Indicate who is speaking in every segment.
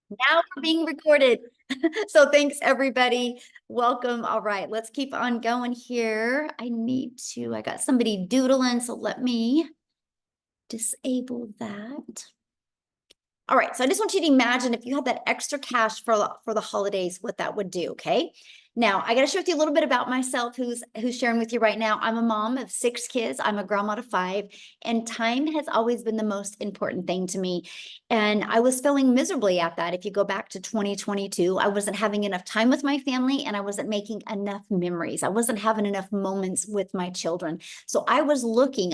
Speaker 1: Now we're being recorded. So thanks everybody. Welcome. All right, let's keep on going here. I got somebody doodling, so let me disable that. All right, so I just want you to imagine if you had that extra cash for the holidays, what that would do, okay? Now, I got to share with you a little bit about myself, who's sharing with you right now. I'm a mom of 6 kids. I'm a grandma of 5, and time has always been the most important thing to me. And I was feeling miserably at that. If you go back to 2022, I wasn't having enough time with my family and I wasn't making enough memories. I wasn't having enough moments with my children. So I was looking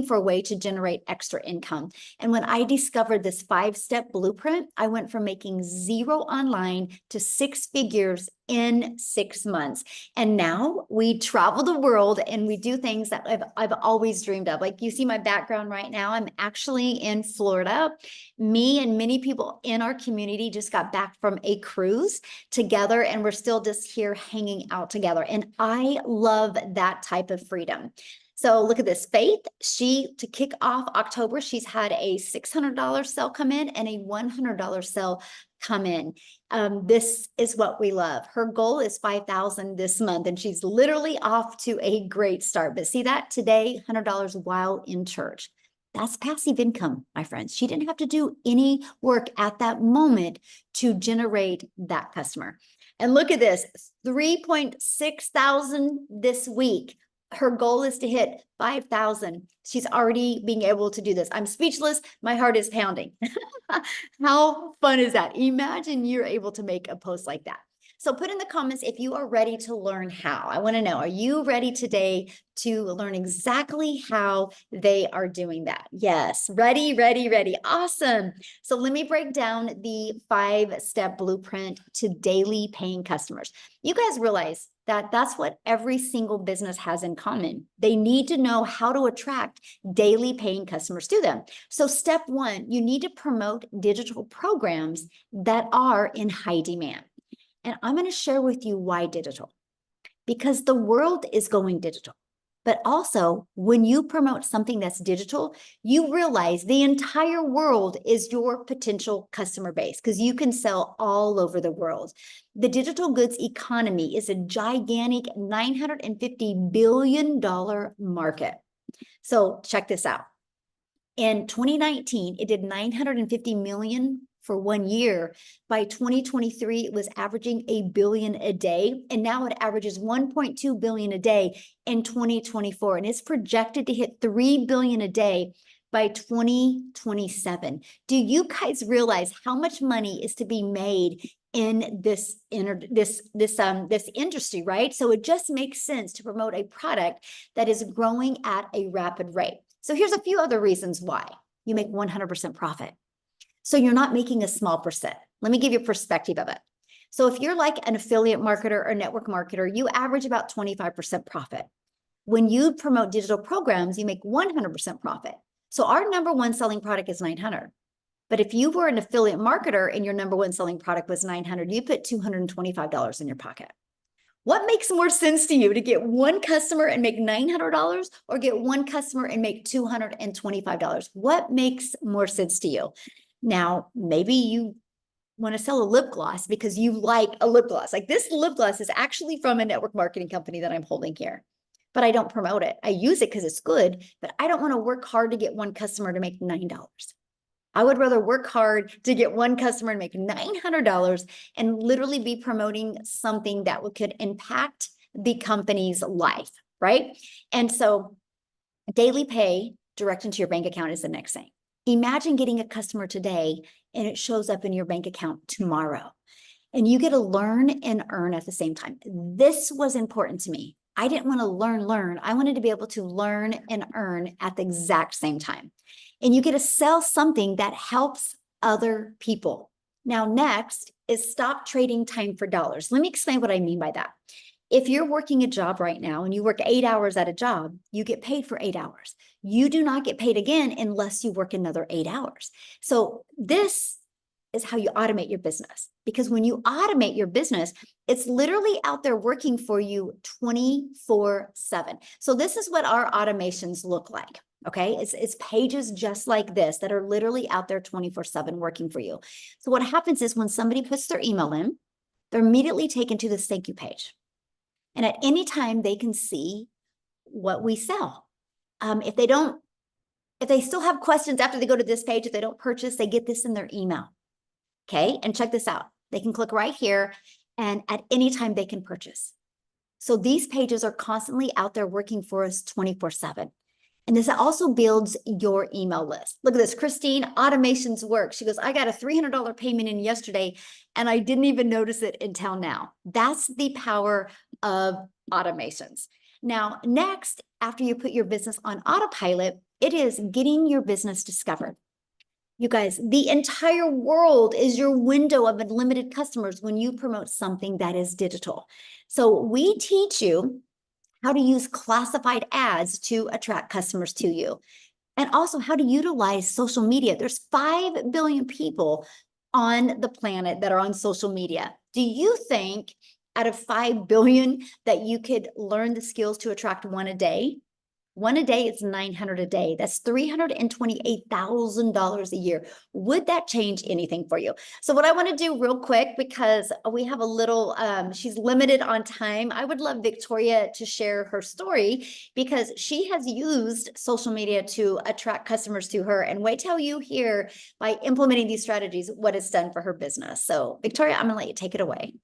Speaker 1: for a way to generate extra income. And when I discovered this 5-step blueprint, I went from making 0 online to 6 figures in 6 months. And now we travel the world and we do things that I've always dreamed of. Like you see my background right now, I'm actually in Florida. Me and many people in our community just got back from a cruise together, and we're still just here hanging out together. And I love that type of freedom. So look at this. Faith, to kick off October, she's had a $600 sale come in and a $100 sale come in. This is what we love. Her goal is 5,000 this month, and she's literally off to a great start. But see that today, $100 while in church. That's passive income, my friends. She didn't have to do any work at that moment to generate that customer. And look at this, 3.6 thousand this week. Her goal is to hit 5,000. She's already being able to do this. I'm speechless. My heart is pounding. How fun is that? Imagine you're able to make a post like that. So put in the comments if you are ready to learn how. I want to know, are you ready today to learn exactly how they are doing that? Yes, ready, ready, ready. Awesome. So let me break down the 5-step blueprint to daily paying customers. You guys realize that that's what every single business has in common. They need to know how to attract daily paying customers to them. So step 1, you need to promote digital programs that are in high demand. And I'm going to share with you why digital. Because the world is going digital. But also, when you promote something that's digital, you realize the entire world is your potential customer base because you can sell all over the world. The digital goods economy is a gigantic $950 billion market. So check this out. In 2019, it did 950 million for 1 year. By 2023, it was averaging $1 billion a day, and now it averages 1.2 billion a day in 2024, and it's projected to hit 3 billion a day by 2027. Do you guys realize how much money is to be made in this industry, right? So it just makes sense to promote a product that is growing at a rapid rate. So here's a few other reasons why you make 100% profit. So you're not making a small percent. Let me give you a perspective of it. So if you're like an affiliate marketer or network marketer, you average about 25% profit. When you promote digital programs, you make 100% profit. So our number one selling product is 900. But if you were an affiliate marketer and your number one selling product was 900, you put $225 in your pocket. What makes more sense to you, to get one customer and make $900 or get one customer and make $225? What makes more sense to you? Now, maybe you want to sell a lip gloss because you like a lip gloss. Like this lip gloss is actually from a network marketing company that I'm holding here, but I don't promote it. I use it because it's good, but I don't want to work hard to get one customer to make $9. I would rather work hard to get one customer and make $900 and literally be promoting something that could impact the company's life, right? And so daily pay direct into your bank account is the next thing. Imagine getting a customer today and it shows up in your bank account tomorrow. And you get to learn and earn at the same time. This was important to me. I didn't want to learn. I wanted to be able to learn and earn at the exact same time. And you get to sell something that helps other people. Now, next is stop trading time for dollars. Let me explain what I mean by that. If you're working a job right now and you work 8 hours at a job, you get paid for 8 hours. You do not get paid again unless you work another 8 hours. So this is how you automate your business. Because when you automate your business, it's literally out there working for you 24/7. So this is what our automations look like. Okay, it's pages just like this that are literally out there 24/7 working for you. So what happens is when somebody puts their email in, they're immediately taken to this thank you page. And at any time they can see what we sell. If they still have questions after they go to this page, if they don't purchase, they get this in their email. Okay, and check this out. They can click right here and at any time they can purchase. So these pages are constantly out there working for us 24/7. And this also builds your email list. Look at this, Christine, automations work. She goes, I got a $300 payment in yesterday and I didn't even notice it until now. That's the power of automations. Now, next, after you put your business on autopilot, it is getting your business discovered. You guys, the entire world is your window of unlimited customers when you promote something that is digital. So we teach you how to use classified ads to attract customers to you, and also how to utilize social media. There's 5 billion people on the planet that are on social media. Do you think out of 5 billion that you could learn the skills to attract one a day? One a day is 900 a day. That's $328,000 a year. Would that change anything for you? So what I want to do real quick, because we have a little, she's limited on time. I would love Victoria to share her story because she has used social media to attract customers to her. And wait till you hear by implementing these strategies, what it's done for her business. So Victoria, I'm going to let you take it away.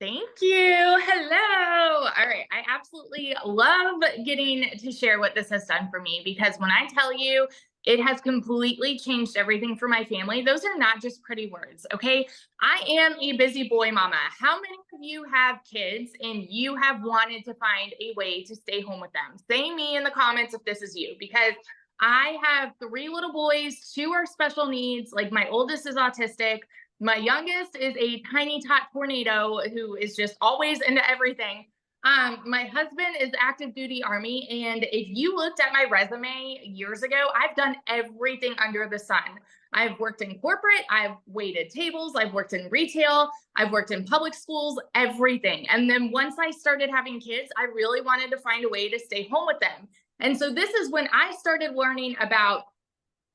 Speaker 2: Thank you. Hello. All right. I absolutely love getting to share what this has done for me because when I tell you it has completely changed everything for my family, those are not just pretty words. Okay. I am a busy boy mama. How many of you have kids and you have wanted to find a way to stay home with them? Say me in the comments if this is you, because I have 3 little boys, 2 are special needs. Like my oldest is autistic. My youngest is a tiny tot tornado who is just always into everything. My husband is active duty Army. And if you looked at my resume years ago, I've done everything under the sun. I've worked in corporate, I've waited tables, I've worked in retail, I've worked in public schools, everything. And then once I started having kids, I really wanted to find a way to stay home with them. And so this is when I started learning about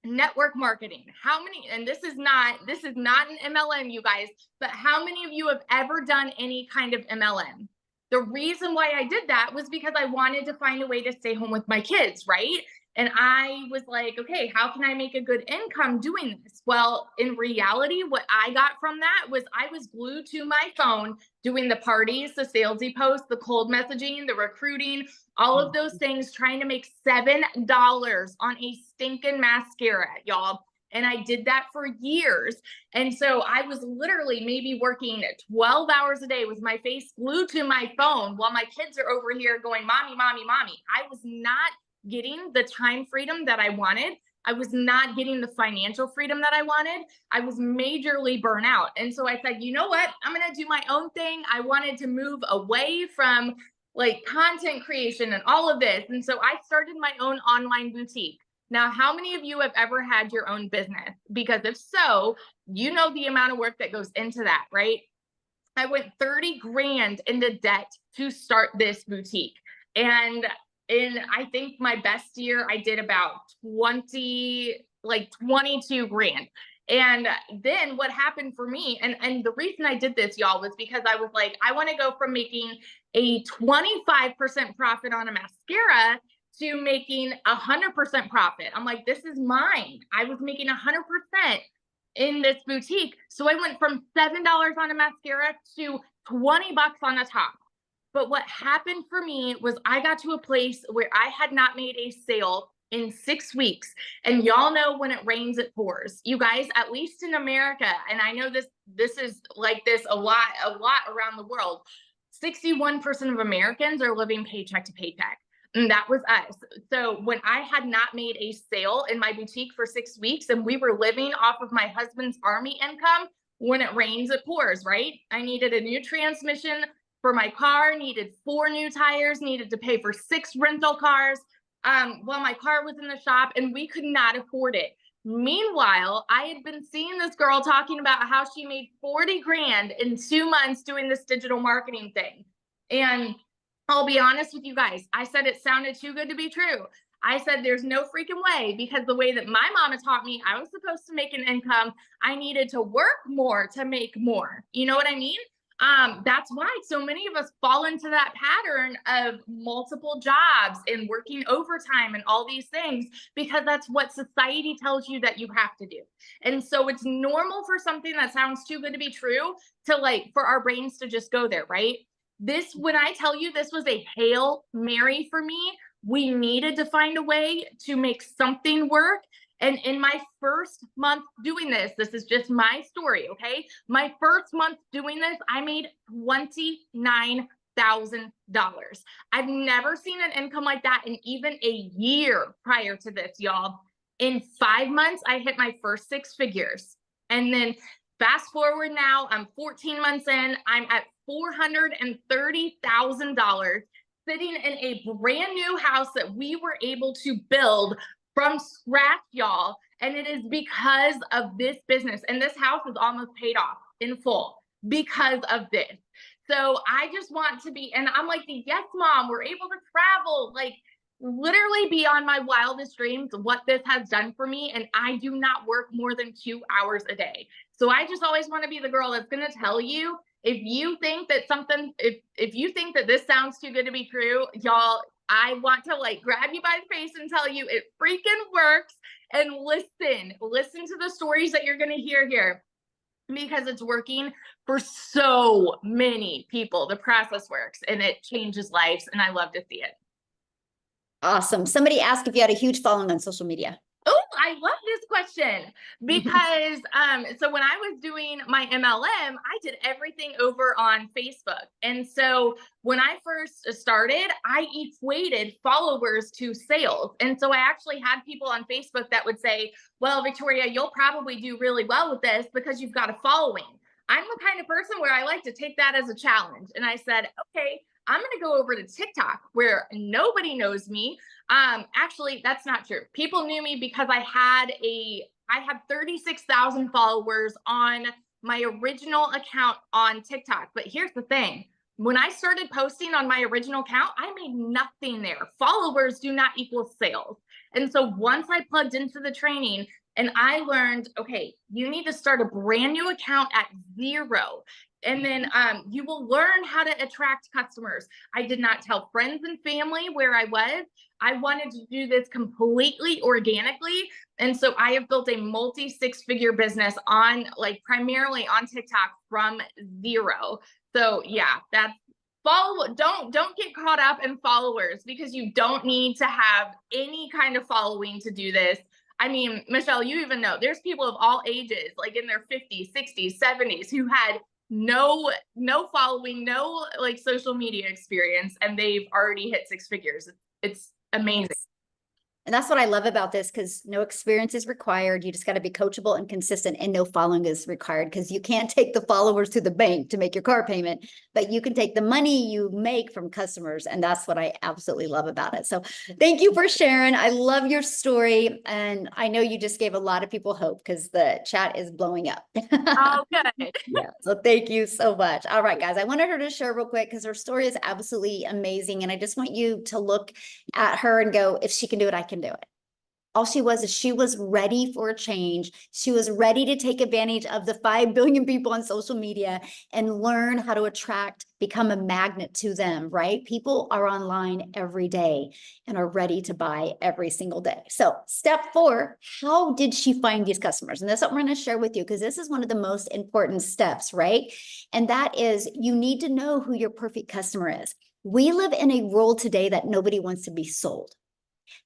Speaker 2: network marketing. How many, and this is not an MLM, you guys, but how many of you have ever done any kind of MLM? The reason why I did that was because I wanted to find a way to stay home with my kids, right? And I was like, okay, how can I make a good income doing this? Well, in reality, what I got from that was I was glued to my phone doing the parties, the salesy posts, the cold messaging, the recruiting, all of those things, trying to make $7 on a stinking mascara, y'all. And I did that for years. And so I was literally maybe working 12 hours a day with my face glued to my phone while my kids are over here going, mommy, mommy, mommy. I was not getting the time freedom that I wanted. I was not getting the financial freedom that I wanted. I was majorly burnt out. And so I said, you know what? I'm going to do my own thing. I wanted to move away from like content creation and all of this. And so I started my own online boutique. Now, how many of you have ever had your own business? Because if so, you know the amount of work that goes into that, right? I went 30 grand into debt to start this boutique. And in, I think my best year, I did about 22 grand. And then what happened for me, and the reason I did this, y'all, was because I was like, I want to go from making a 25% profit on a mascara to making 100% profit. I'm like, this is mine. I was making 100% in this boutique. So I went from $7 on a mascara to 20 bucks on the top. But what happened for me was I got to a place where I had not made a sale in 6 weeks. And y'all know when it rains, it pours. You guys, at least in America, and I know this is like this a lot around the world, 61% of Americans are living paycheck to paycheck. And that was us. So when I had not made a sale in my boutique for 6 weeks and we were living off of my husband's Army income, when it rains, it pours, right? I needed a new transmission for my car, needed 4 new tires, needed to pay for 6 rental cars while my car was in the shop, and we could not afford it. Meanwhile, I had been seeing this girl talking about how she made 40 grand in 2 months doing this digital marketing thing. And I'll be honest with you guys, I said it sounded too good to be true. I said, there's no freaking way, because the way that my mama taught me, I was supposed to make an income. I needed to work more to make more. You know what I mean? That's why so many of us fall into that pattern of multiple jobs and working overtime and all these things, because that's what society tells you that you have to do. And so it's normal for something that sounds too good to be true to, like, for our brains to just go there, right? This, when I tell you, this was a Hail Mary for me. We needed to find a way to make something work. And in my first month doing this is just my story, okay? My first month doing this, I made $29,000. I've never seen an income like that in even a year prior to this, y'all. In 5 months, I hit my first six figures. And then fast forward now, I'm 14 months in, I'm at $430,000, sitting in a brand new house that we were able to build from scratch, y'all. And it is because of this business. And this house is almost paid off in full because of this. So I just want to be, and I'm like, yes, mom, we're able to travel, like literally beyond my wildest dreams, what this has done for me. And I do not work more than 2 hours a day. So I just always want to be the girl that's going to tell you, if you think that something, if you think that this sounds too good to be true, y'all, I want to like grab you by the face and tell you it freaking works. And listen to the stories that you're going to hear here, because it's working for so many people. The process works and it changes lives. And I love to see it.
Speaker 1: Awesome. Somebody asked if you had a huge following on social media.
Speaker 2: Oh, I love this question, because so when I was doing my MLM, I did everything over on Facebook. And so when I first started, I equated followers to sales. And so I actually had people on Facebook that would say, well, Victoria, you'll probably do really well with this because you've got a following. I'm the kind of person where I like to take that as a challenge. And I said, okay, I'm going to go over to TikTok where nobody knows me. Actually, that's not true. People knew me because I had 36,000 followers on my original account on TikTok. But here's the thing. When I started posting on my original account, I made nothing there. Followers do not equal sales. And so once I plugged into the training and I learned, okay, you need to start a brand new account at zero. And then you will learn how to attract customers. I did not tell friends and family where I was. I wanted to do this completely organically. And so I have built a multi six-figure business on, like, primarily on TikTok from zero. So yeah, that's don't get caught up in followers, because you don't need to have any kind of following to do this. I mean, Michelle, you even know there's people of all ages, like in their 50s, 60s, 70s, who had no following, no like social media experience, and they've already hit six figures. It's amazing.
Speaker 1: And that's what I love about this, because no experience is required. You just got to be coachable and consistent, and no following is required, because you can't take the followers to the bank to make your car payment, but you can take the money you make from customers. And that's what I absolutely love about it. So thank you for sharing. I love your story. And I know you just gave a lot of people hope, because the chat is blowing up.
Speaker 2: Oh, good.
Speaker 1: Yeah. So thank you so much. All right, guys, I wanted her to share real quick, because her story is absolutely amazing. And I just want you to look at her and go, if she can do it, I can do it. All she was is she was ready for a change. She was ready to take advantage of the 5 billion people on social media and learn how to attract, become a magnet to them, right? People are online every day and are ready to buy every single day. So step 4, how did she find these customers? And that's what we're going to share with you, because this is one of the most important steps, right? And that is, you need to know who your perfect customer is. We live in a world today that nobody wants to be sold.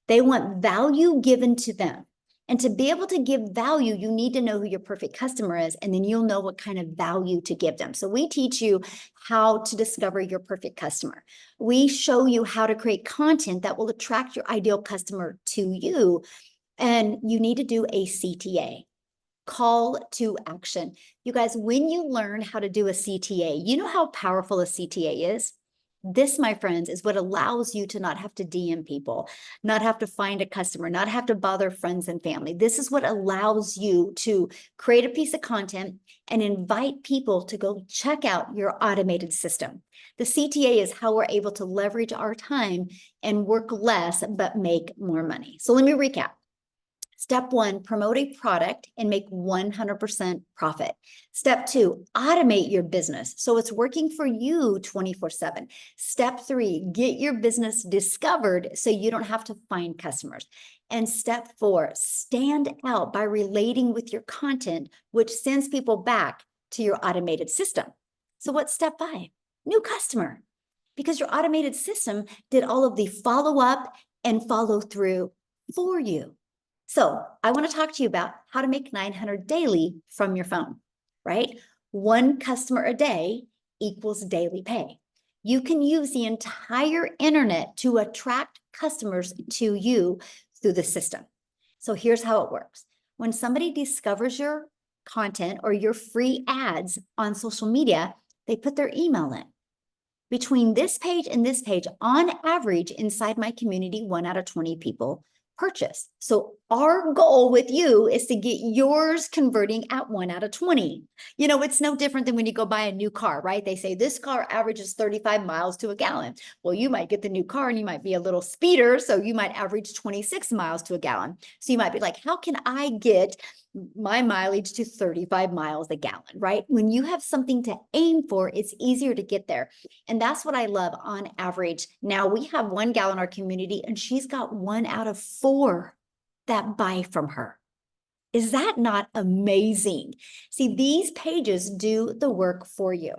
Speaker 1: They want value given to them. And to be able to give value, you need to know who your perfect customer is, and then you'll know what kind of value to give them. So we teach you how to discover your perfect customer. We show you how to create content that will attract your ideal customer to you. And you need to do a CTA. Call to action. You guys, when you learn how to do a CTA, you know how powerful a CTA is? This, my friends, is what allows you to not have to DM people, not have to find a customer, not have to bother friends and family. This is what allows you to create a piece of content and invite people to go check out your automated system. The CTA is how we're able to leverage our time and work less, but make more money. So let me recap. Step one, promote a product and make 100% profit. Step two, automate your business so it's working for you 24/7. Step three, get your business discovered so you don't have to find customers. And step four, stand out by relating with your content, which sends people back to your automated system. So what's step five? New customer, because your automated system did all of the follow up and follow through for you. So I want to talk to you about how to make 900 daily from your phone, right? One customer a day equals daily pay. You can use the entire internet to attract customers to you through the system. So here's how it works. When somebody discovers your content or your free ads on social media, they put their email in. Between this page and this page, on average, inside my community, 1 out of 20 people purchase. So our goal with you is to get yours converting at 1 out of 20. You know, it's no different than when you go buy a new car, right? They say this car averages 35 miles to a gallon. Well, you might get the new car and you might be a little speeder, so you might average 26 miles to a gallon. So you might be like, how can I get my mileage to 35 miles a gallon, right? When you have something to aim for, it's easier to get there. And that's what I love on average. Now we have 1 gal in our community and she's got 1 out of 4 that buy from her. Is that not amazing? See, these pages do the work for you.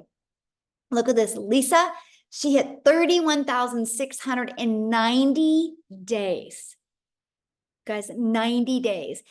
Speaker 1: Look at this. Lisa, she hit 31,690 days. Guys, 90 days.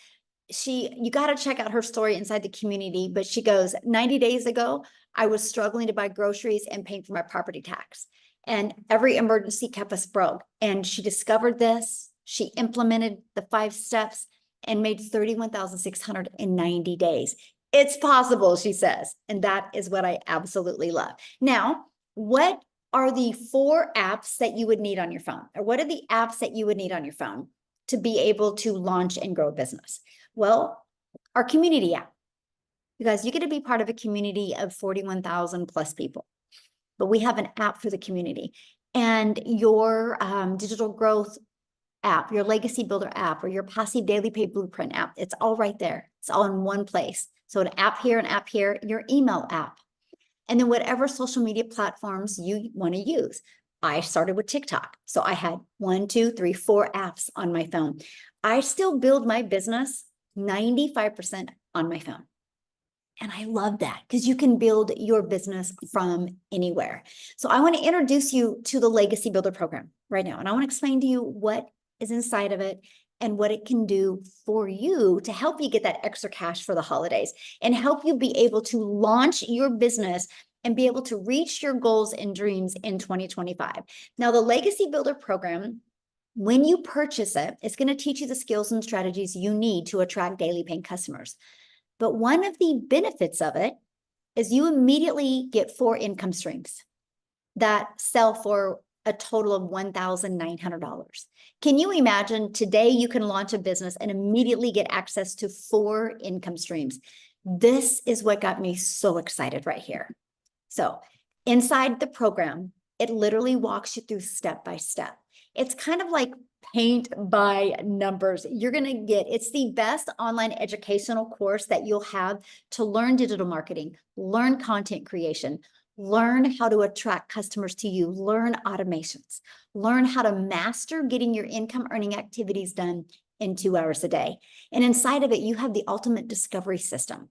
Speaker 1: You got to check out her story inside the community, but she goes, 90 days ago, I was struggling to buy groceries and paying for my property tax. And every emergency kept us broke. And she discovered this. She implemented the 5 steps and made 31,690 days. It's possible, she says. And that is what I absolutely love. Now, what are the 4 apps that you would need on your phone? Or what are the apps that you would need on your phone to be able to launch and grow a business? Well, our community app. You guys, you get to be part of a community of 41,000 plus people, but we have an app for the community. And your digital growth app, your legacy builder app, or your passive daily pay blueprint app, it's all right there. It's all in one place. So an app here, your email app. And then whatever social media platforms you want to use. I started with TikTok. So I had 1, 2, 3, 4 apps on my phone. I still build my business 95% on my phone. And I love that because you can build your business from anywhere. So I want to introduce you to the Legacy Builder program right now. And I want to explain to you what is inside of it and what it can do for you to help you get that extra cash for the holidays and help you be able to launch your business and be able to reach your goals and dreams in 2025. Now, the Legacy Builder program, when you purchase it, it's going to teach you the skills and strategies you need to attract daily paying customers. But one of the benefits of it is you immediately get 4 income streams that sell for a total of $1,900. Can you imagine today you can launch a business and immediately get access to 4 income streams? This is what got me so excited right here. So inside the program, it literally walks you through step by step. It's kind of like paint by numbers. You're going to get, it's the best online educational course that you'll have to learn digital marketing, learn content creation, learn how to attract customers to you, learn automations, learn how to master getting your income earning activities done in 2 hours a day. And inside of it, you have the ultimate discovery system.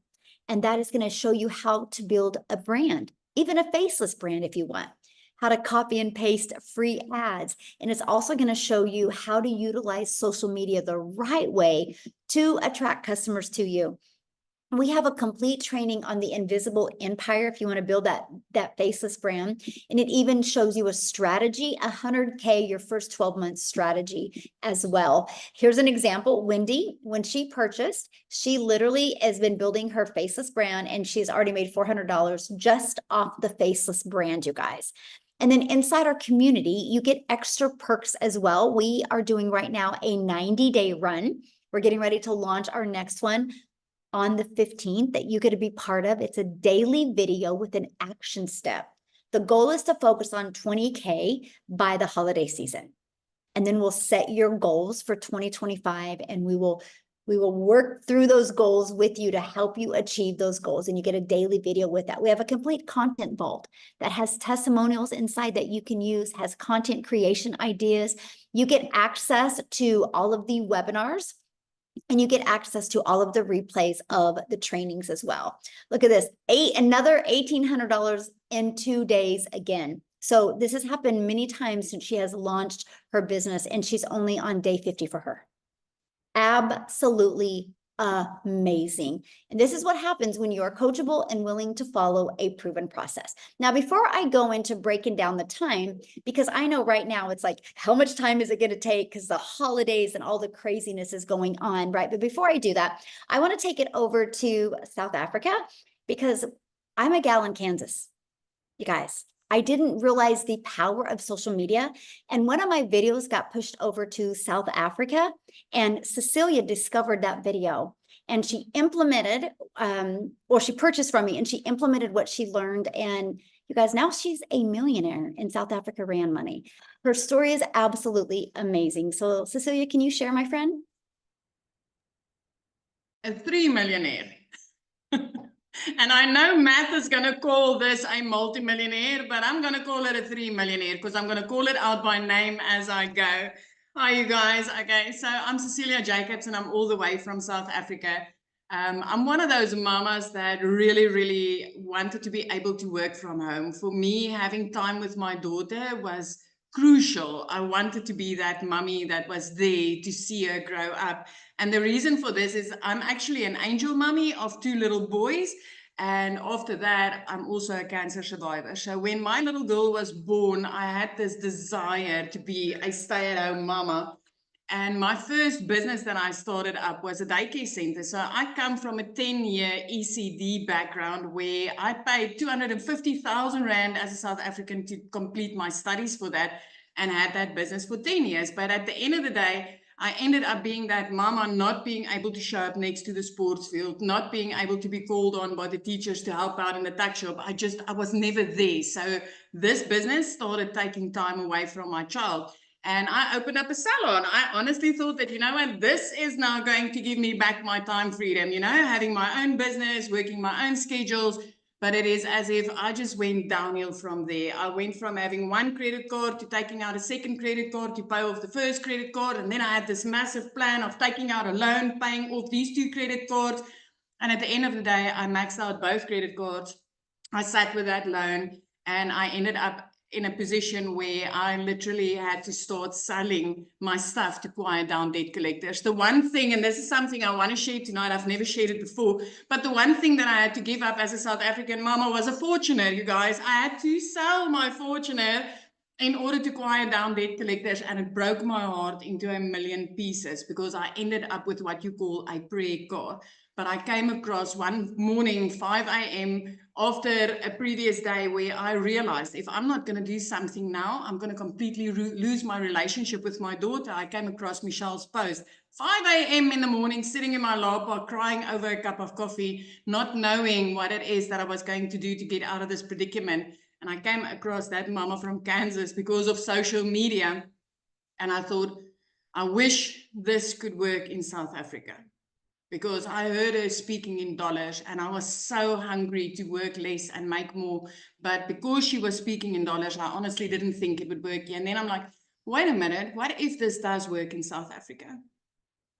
Speaker 1: And that is going to show you how to build a brand, even a faceless brand if you want, how to copy and paste free ads. And it's also going to show you how to utilize social media the right way to attract customers to you. We have a complete training on the invisible empire if you want to build that faceless brand. And it even shows you a strategy, 100K, your first 12 months strategy as well. Here's an example. Wendy, when she purchased, she literally has been building her faceless brand and she's already made $400 just off the faceless brand, you guys. And then inside our community, you get extra perks as well. We are doing right now a 90-day run. We're getting ready to launch our next one on the 15th that you get to be part of. It's a daily video with an action step. The goal is to focus on 20K by the holiday season. And then we'll set your goals for 2025, and we will work through those goals with you to help you achieve those goals. And you get a daily video with that. We have a complete content vault that has testimonials inside that you can use, has content creation ideas. You get access to all of the webinars, and you get access to all of the replays of the trainings as well. Look at this, another $1,800 in 2 days again. So this has happened many times since she has launched her business, and she's only on day 50 for her. Absolutely amazing. And this is what happens when you are coachable and willing to follow a proven process. Now, before I go into breaking down the time, because I know right now it's like, how much time is it going to take? Because the holidays and all the craziness is going on, right? But before I do that, I want to take it over to South Africa, because I'm a gal in Kansas, you guys. I didn't realize the power of social media. And one of my videos got pushed over to South Africa, and Cecilia discovered that video, and she implemented, or she purchased from me, and she implemented what she learned. And you guys, now she's a millionaire in South Africa Rand money. Her story is absolutely amazing. So Cecilia, can you share, my friend?
Speaker 3: A 3-millionaire. And I know math is going to call this a multimillionaire, but I'm going to call it a 3-millionaire because I'm going to call it out by name as I go. Hi, you guys. Okay, so I'm Cecilia Jacobs, and I'm all the way from South Africa. I'm one of those mamas that really wanted to be able to work from home. For me, having time with my daughter was crucial. I wanted to be that mummy that was there to see her grow up. And the reason for this is I'm actually an angel mummy of 2 little boys. And after that, I'm also a cancer survivor. So when my little girl was born, I had this desire to be a stay-at-home mama. And my first business that I started up was a daycare center. So I come from a 10-year ECD background where I paid 250,000 Rand as a South African to complete my studies for that, and had that business for 10 years. But at the end of the day, I ended up being that mama, not being able to show up next to the sports field, not being able to be called on by the teachers to help out in the tuck shop. I was never there. So this business started taking time away from my child. And I opened up a salon. I honestly thought that, you know what, this is now going to give me back my time freedom, you know, having my own business, working my own schedules. But it is as if I just went downhill from there. I went from having one credit card to taking out a second credit card to pay off the first credit card. And then I had this massive plan of taking out a loan, paying off these 2 credit cards. And at the end of the day, I maxed out both credit cards. I sat with that loan, and I ended up in a position where I literally had to start selling my stuff to quiet down debt collectors. The one thing, and this is something I want to share tonight, I've never shared it before, but the one thing that I had to give up as a South African mama was a Fortuner, you guys. I had to sell my Fortuner in order to quiet down debt collectors, and it broke my heart into 1,000,000 pieces because I ended up with what you call a prayer car. But I came across one morning, 5 a.m., after a previous day where I realized if I'm not going to do something now, I'm going to completely lose my relationship with my daughter. I came across Michelle's post, 5 a.m. in the morning, sitting in my lap bar, crying over a cup of coffee, not knowing what it is that I was going to do to get out of this predicament. And I came across that mama from Kansas because of social media. And I thought, I wish this could work in South Africa, because I heard her speaking in dollars, and I was so hungry to work less and make more. But because she was speaking in dollars, I honestly didn't think it would work here. And then I'm like, wait a minute, what if this does work in South Africa?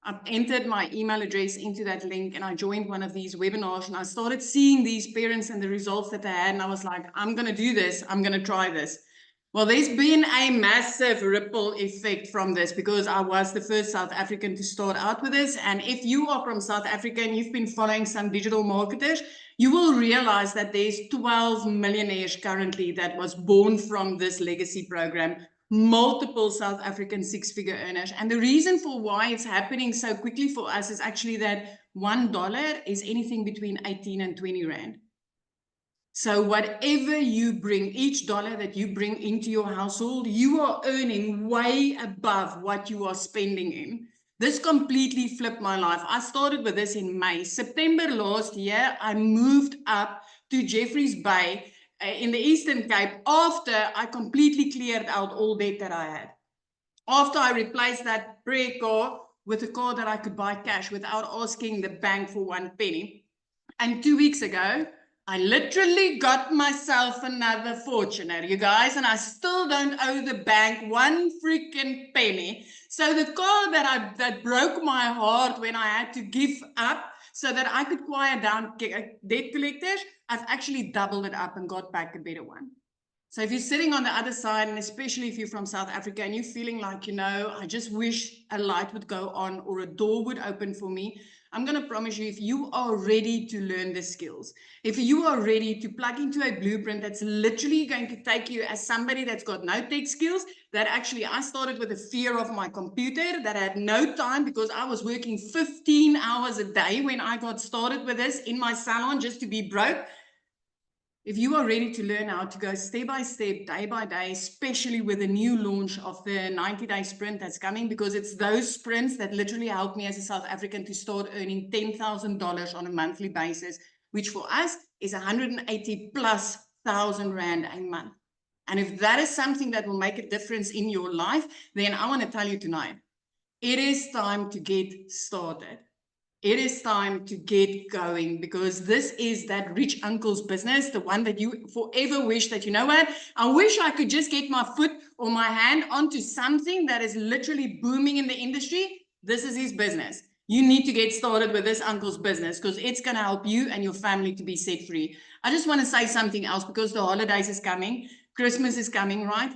Speaker 3: I entered my email address into that link, and I joined one of these webinars, and I started seeing these parents and the results that they had. And I was like, I'm going to do this. I'm going to try this. Well, there's been a massive ripple effect from this, because I was the first South African to start out with this. And if you are from South Africa and you've been following some digital marketers, you will realize that there's 12 millionaires currently that was born from this legacy program, multiple South African 6-figure earners. And the reason for why it's happening so quickly for us is actually that $1 is anything between 18 and 20 Rand. So whatever you bring, each dollar that you bring into your household, you are earning way above what you are spending in. This completely flipped my life. I started with this in May. September last year, I moved up to Jeffreys Bay in the Eastern Cape after I completely cleared out all debt that I had. After I replaced that prayer car with a car that I could buy cash without asking the bank for 1 penny. And 2 weeks ago, I literally got myself another Fortuner, you guys, and I still don't owe the bank 1 freaking penny. So the car that broke my heart when I had to give up so that I could quiet down debt collectors, I've actually doubled it up and got back a better one. So if you're sitting on the other side, and especially if you're from South Africa and you're feeling like, I just wish a light would go on or a door would open for me, I'm going to promise you, if you are ready to learn the skills, if you are ready to plug into a blueprint that's literally going to take you as somebody that's got no tech skills, that actually I started with a fear of my computer, that I had no time because I was working 15 hours a day when I got started with this in my salon just to be broke. If you are ready to learn how to go step by step, day by day, especially with the new launch of the 90-day sprint that's coming, because it's those sprints that literally helped me as a South African to start earning $10,000 on a monthly basis, which for us is 180 plus thousand rand a month. And if that is something that will make a difference in your life, then I want to tell you tonight, it is time to get started. It is time to get going, because this is that rich uncle's business, the one that you forever wish that, I wish I could just get my foot or my hand onto something that is literally booming in the industry. This is his business. You need to get started with this uncle's business because it's going to help you and your family to be set free. I just want to say something else because the holidays is coming. Christmas is coming, right?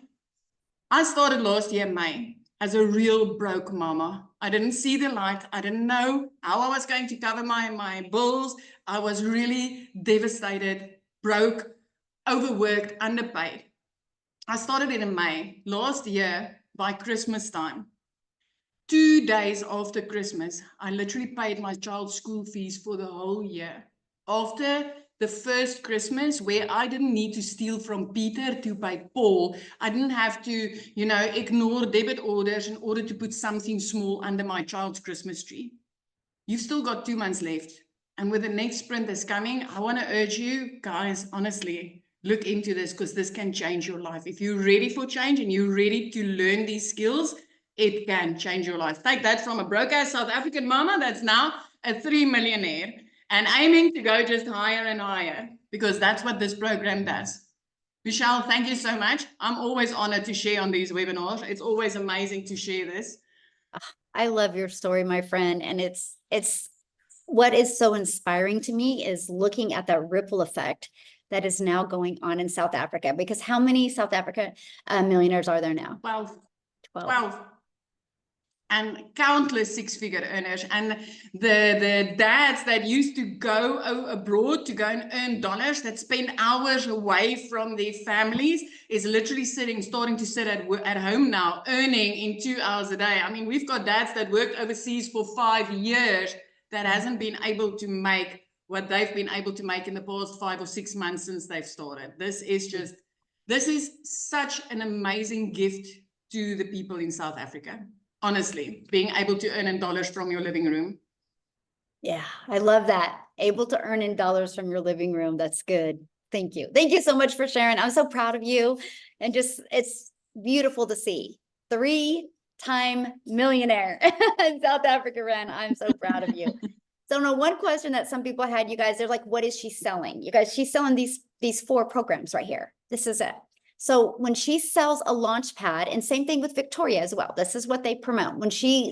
Speaker 3: I started last year, May, as a real broke mama. I didn't see the light. I didn't know how I was going to cover my bills. I was really devastated, broke, overworked, underpaid. I started in May last year by Christmas time. 2 days after Christmas, I literally paid my child's school fees for the whole year. After the first Christmas, where I didn't need to steal from Peter to pay Paul, I didn't have to, ignore debit orders in order to put something small under my child's Christmas tree. You've still got 2 months left. And with the next sprint that's coming, I want to urge you guys, honestly, look into this because this can change your life. If you're ready for change and you're ready to learn these skills, it can change your life. Take that from a broke-ass South African mama that's now a 3 millionaire and aiming to go just higher and higher, because that's what this program does. Michelle, thank you so much. I'm always honored to share on these webinars. It's always amazing to share this.
Speaker 1: I love your story, my friend. And it's what is so inspiring to me is looking at that ripple effect that is now going on in South Africa, because how many South African millionaires are there now?
Speaker 3: 12. And countless six-figure earners, and the dads that used to go abroad to go and earn dollars, that spend hours away from their families, is literally starting to sit at home now, earning in 2 hours a day. I mean, we've got dads that worked overseas for 5 years that hasn't been able to make what they've been able to make in the past 5 or 6 months since they've started. This is such an amazing gift to the people in South Africa. Honestly, being able to earn in dollars from your living room.
Speaker 1: Yeah, I love that. Able to earn in dollars from your living room. That's good. Thank you. Thank you so much for sharing. I'm so proud of you. And it's beautiful to see. 3-time millionaire in South Africa, Ren. I'm so proud of you. So no, one question that some people had, you guys, they're like, what is she selling? You guys, she's selling these 4 programs right here. This is it. So when she sells a launch pad, and same thing with Victoria as well, this is what they promote. When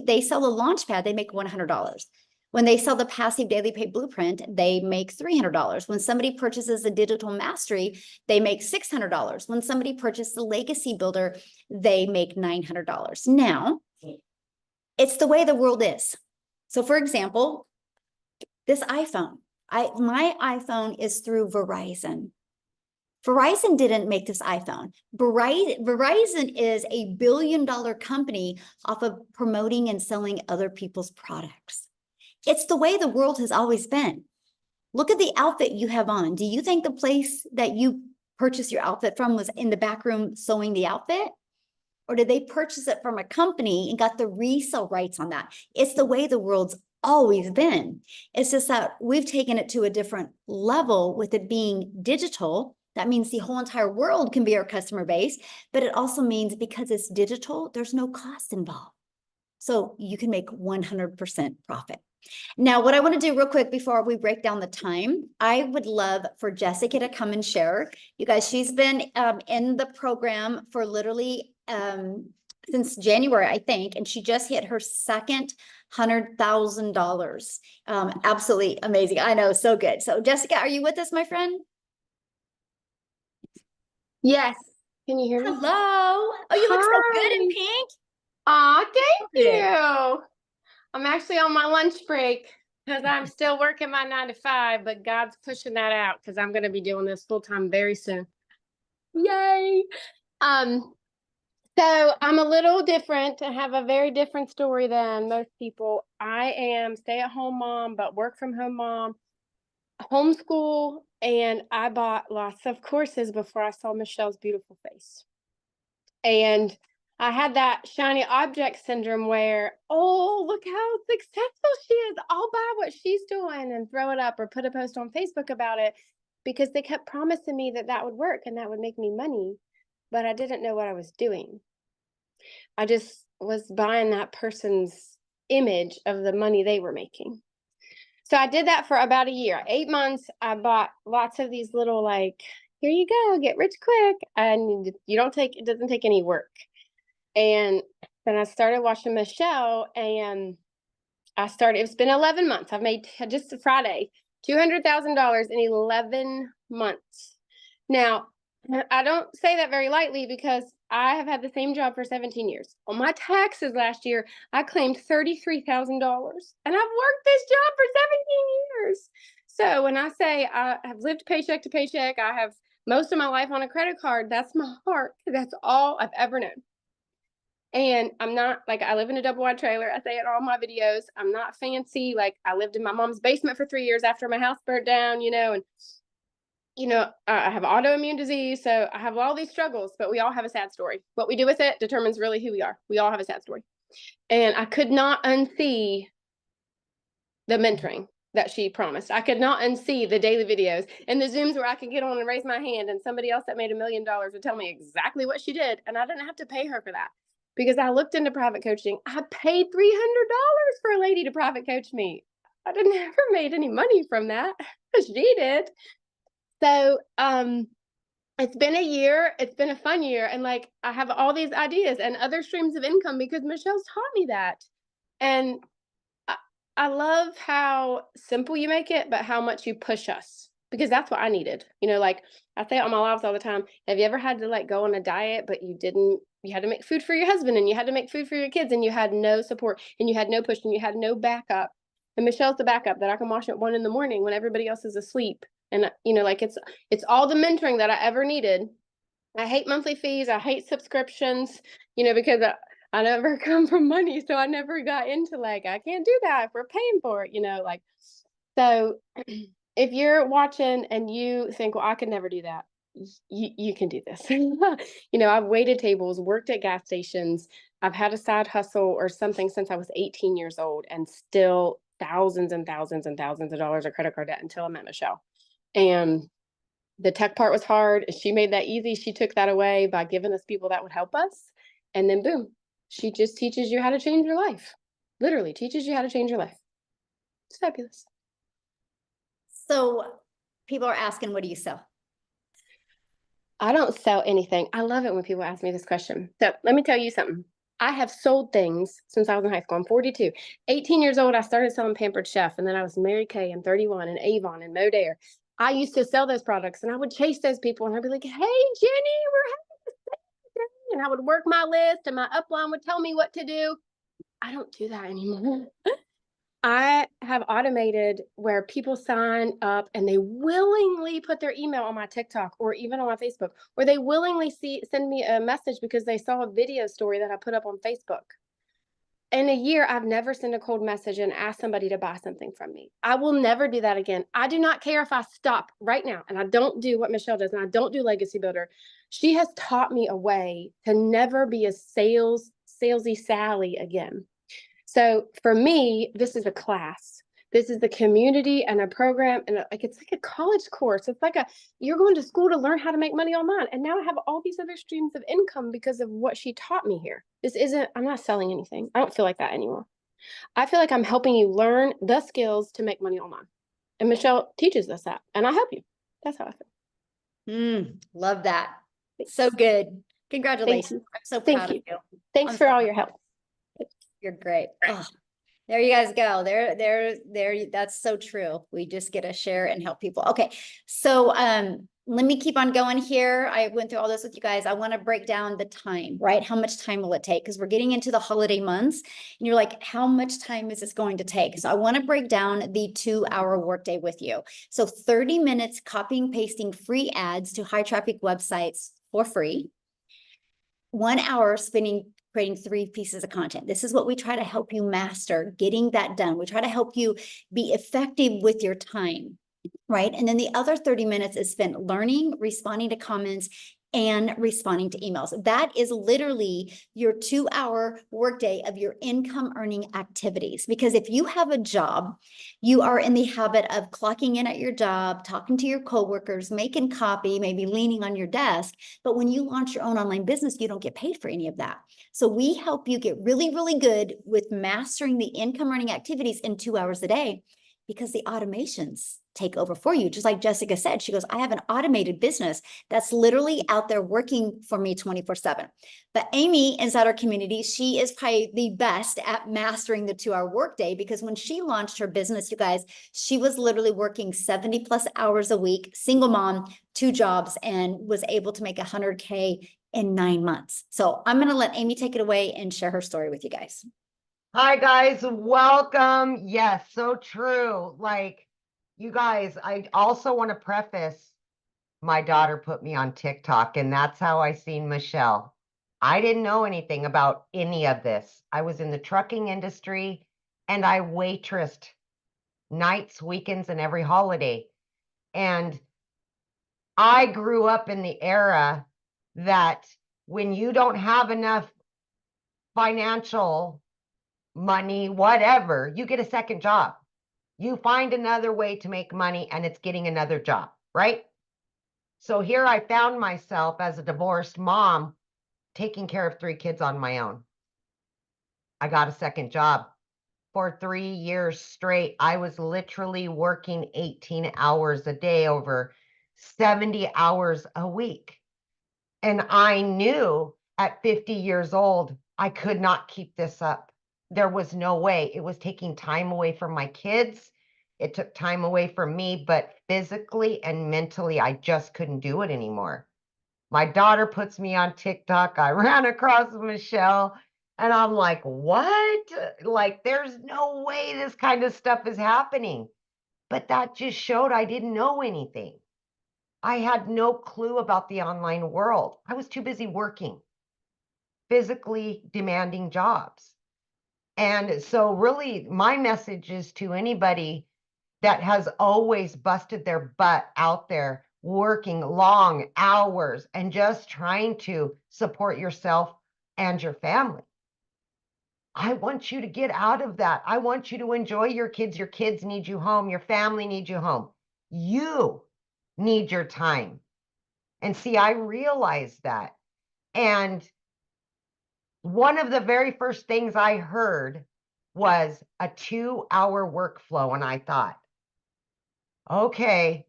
Speaker 1: they sell a launch pad, they make $100. When they sell the passive daily pay blueprint, they make $300. When somebody purchases a digital mastery, they make $600. When somebody purchases the legacy builder, they make $900. Now, it's the way the world is. So for example, this iPhone, my iPhone is through Verizon. Verizon didn't make this iPhone. Verizon is a billion-dollar company off of promoting and selling other people's products. It's the way the world has always been. Look at the outfit you have on. Do you think the place that you purchased your outfit from was in the back room sewing the outfit? Or did they purchase it from a company and got the resale rights on that? It's the way the world's always been. It's just that we've taken it to a different level with it being digital. That means the whole entire world can be our customer base, but it also means because it's digital, there's no cost involved. So you can make 100% profit. Now, what I want to do real quick before we break down the time, I would love for Jessica to come and share. You guys, she's been in the program for literally since January, I think, and she just hit her second $100,000. Absolutely amazing. I know, so good. So Jessica, are you with us, my friend?
Speaker 4: Yes. Can you hear me?
Speaker 1: Hello. Oh, you look so good in
Speaker 4: Hi.
Speaker 1: pink.
Speaker 4: Aw, thank
Speaker 1: Good.
Speaker 4: you. I'm actually on my lunch break because I'm still working my 9 to 5, but God's pushing that out because I'm going to be doing this full time very soon. Yay. So I'm a little different. I have a very different story than most people. I am stay-at-home mom, but work from home mom, homeschool, and I bought lots of courses before I saw Michelle's beautiful face. And I had that shiny object syndrome where, oh, look how successful she is. I'll buy what she's doing and throw it up or put a post on Facebook about it, because they kept promising me that that would work and that would make me money, but I didn't know what I was doing. I just was buying that person's image of the money they were making. So I did that for about a year, 8 months. I bought lots of these little, like, here you go, get rich quick. And it doesn't take any work. And then I started watching Michelle, and it's been 11 months. I've made just Friday, $200,000 in 11 months. Now, I don't say that very lightly because I have had the same job for 17 years. On my taxes last year, I claimed $33,000, and I've worked this job for 17 years. So when I say I have lived paycheck to paycheck, I have most of my life on a credit card, that's my heart. That's all I've ever known. And I'm not, like, I live in a double wide trailer. I say it in all my videos. I'm not fancy. Like, I lived in my mom's basement for 3 years after my house burnt down, and I have autoimmune disease. So I have all these struggles, but we all have a sad story. What we do with it determines really who we are. We all have a sad story. And I could not unsee the mentoring that she promised. I could not unsee the daily videos and the Zooms where I could get on and raise my hand, and somebody else that made $1 million would tell me exactly what she did. And I didn't have to pay her for that, because I looked into private coaching. I paid $300 for a lady to private coach me. I didn't ever made any money from that. She did. So it's been a year. It's been a fun year. And, like, I have all these ideas and other streams of income because Michelle's taught me that. And I love how simple you make it, but how much you push us, because that's what I needed. Like, I say it on my lives all the time. Have you ever had to, like, go on a diet, but you had to make food for your husband, and you had to make food for your kids, and you had no support, and you had no push, and you had no backup? And Michelle's the backup that I can wash at 1 a.m. when everybody else is asleep. And, like, it's all the mentoring that I ever needed. I hate monthly fees. I hate subscriptions, because I never come from money. So I never got into, like, I can't do that if we're paying for it, like. So if you're watching and you think, well, I could never do that, you can do this. I've waited tables, worked at gas stations. I've had a side hustle or something since I was 18 years old, and still thousands and thousands and thousands of dollars of credit card debt until I met Michelle. And the tech part was hard. She made that easy. She took that away by giving us people that would help us. And then boom, she just teaches you how to change your life. Literally teaches you how to change your life. It's fabulous.
Speaker 1: So people are asking, what do you sell?
Speaker 4: I don't sell anything. I love it when people ask me this question. So let me tell you something. I have sold things since I was in high school. I'm 42. 18 years old, I started selling Pampered Chef, and then I was Mary Kay and 31 and Avon and Modere. I used to sell those products, and I would chase those people, and I'd be like, hey, Jenny, we're having a sale today. And I would work my list, and my upline would tell me what to do. I don't do that anymore. I have automated where people sign up and they willingly put their email on my TikTok or even on my Facebook, or they willingly send me a message because they saw a video story that I put up on Facebook. in a year, I've never sent a cold message and asked somebody to buy something from me. I will never do that again. I do not care if I stop right now and I don't do what Michelle does and I don't do Legacy Builder. She has taught me a way to never be a salesy Sally again. So for me, this is a class. This is the community and a program, and it's like a college course. It's like you're going to school to learn how to make money online. And now I have all these other streams of income because of what she taught me here. I'm not selling anything. I don't feel like that anymore. I feel like I'm helping you learn the skills to make money online. And Michelle teaches us that, and I help you. That's how I feel.
Speaker 1: Love that. So good. Congratulations. I'm so
Speaker 4: Thank
Speaker 1: proud
Speaker 4: you.
Speaker 1: of you.
Speaker 4: Thanks
Speaker 1: I'm
Speaker 4: for
Speaker 1: so
Speaker 4: all
Speaker 1: proud.
Speaker 4: your help.
Speaker 1: You're great. Oh, there you guys go. There. That's so true. We just get to share and help people. Okay. So, let me keep on going here. I went through all this with you guys. I want to break down the time, right? How much time will it take? Because we're getting into the holiday months and you're like, how much time is this going to take? So I want to break down the 2-hour workday with you. So 30 minutes copying, pasting free ads to high traffic websites for free. 1 hour spending creating 3 pieces of content. This is what we try to help you master, getting that done. We try to help you be effective with your time, right? And then the other 30 minutes is spent learning, responding to comments, and responding to emails. That is literally your 2-hour workday of your income earning activities. Because if you have a job, you are in the habit of clocking in at your job, talking to your coworkers, making copy, maybe leaning on your desk. But when you launch your own online business, you don't get paid for any of that. So we help you get really, really good with mastering the income earning activities in 2 hours a day, because the automations take over for you. Just like Jessica said, she goes, I have an automated business that's literally out there working for me 24/7. But Amy inside our community, she is probably the best at mastering the 2-hour workday, because when she launched her business, you guys, she was literally working 70 plus hours a week, single mom, 2 jobs, and was able to make 100K in 9 months. So I'm going to let Amy take it away and share her story with you guys.
Speaker 5: Hi guys, welcome. Yes, so true. Like, you guys, I also want to preface, my daughter put me on TikTok, and that's how I seen Michelle. I didn't know anything about any of this. I was in the trucking industry and I waitressed nights, weekends, and every holiday. And I grew up in the era that when you don't have enough financial money, whatever, you get a second job. You find another way to make money, and it's getting another job, right? So here I found myself as a divorced mom taking care of 3 kids on my own. I got a second job. For 3 years straight, I was literally working 18 hours a day, over 70 hours a week. And I knew at 50 years old, I could not keep this up. There was no way. It was taking time away from my kids. It took time away from me, but physically and mentally, I just couldn't do it anymore. My daughter puts me on TikTok. I ran across Michelle and I'm like, what? Like, there's no way this kind of stuff is happening. But that just showed I didn't know anything. I had no clue about the online world. I was too busy working, physically demanding jobs. And so really my message is to anybody that has always busted their butt out there working long hours and just trying to support yourself and your family. I want you to get out of that. I want you to enjoy your kids. Your kids need you home. Your family needs you home. You need your time. And see, I realized that. And one of the very first things I heard was a 2-hour workflow. And I thought, okay,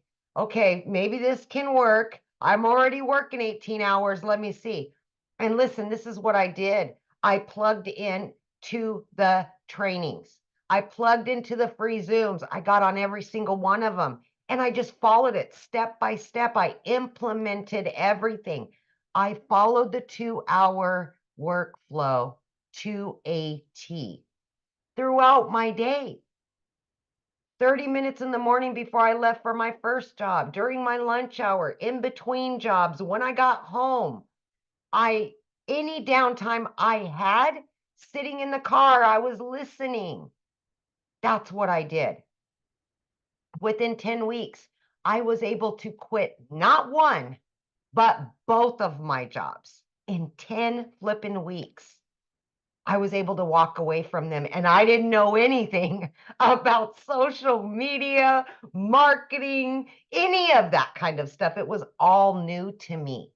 Speaker 5: maybe this can work. I'm already working 18 hours. Let me see. And listen, this is what I did. I plugged in to the trainings. I plugged into the free Zooms. I got on every single one of them. And I just followed it step by step. I implemented everything. I followed the 2-hour workflow to a T throughout my day. 30 minutes in the morning before I left for my first job, during my lunch hour, in between jobs, when I got home. Any downtime I had, sitting in the car, I was listening. That's what I did. Within 10 weeks, I was able to quit not one, but both of my jobs in 10 flipping weeks. I was able to walk away from them, and I didn't know anything about social media, marketing, any of that kind of stuff. It was all new to me.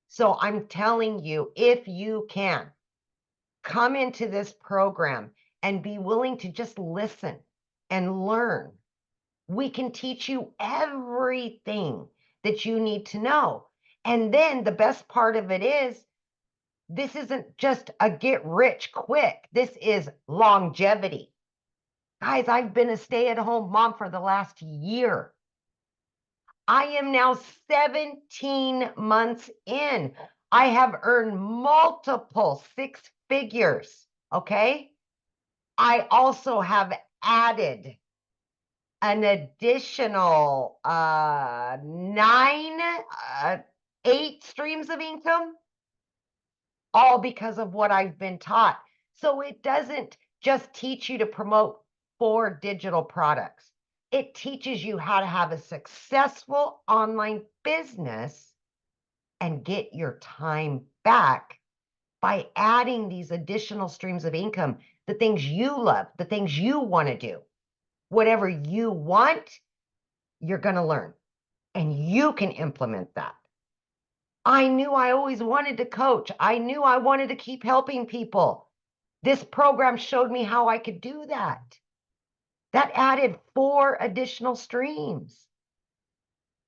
Speaker 5: So I'm telling you, if you can come into this program and be willing to just listen and learn, we can teach you everything that you need to know. And then the best part of it is, this isn't just a get rich quick. This is longevity. Guys, I've been a stay-at-home mom for the last year. I am now 17 months in. I have earned multiple six figures, okay? I also have added an additional 8 streams of income, all because of what I've been taught. So it doesn't just teach you to promote 4 digital products. It teaches you how to have a successful online business and get your time back by adding these additional streams of income, the things you love, the things you want to do. Whatever you want, you're going to learn, and you can implement that. I knew I always wanted to coach. I knew I wanted to keep helping people. This program showed me how I could do that. That added 4 additional streams.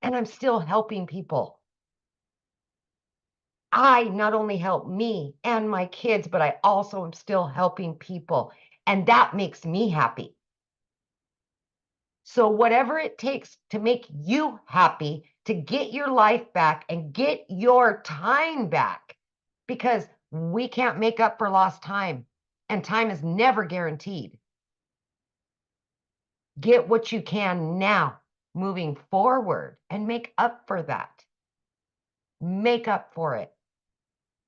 Speaker 5: And I'm still helping people. I not only help me and my kids, but I also am still helping people. And that makes me happy. So whatever it takes to make you happy, to get your life back and get your time back, because we can't make up for lost time, and time is never guaranteed. Get what you can now, moving forward, and make up for that. Make up for it.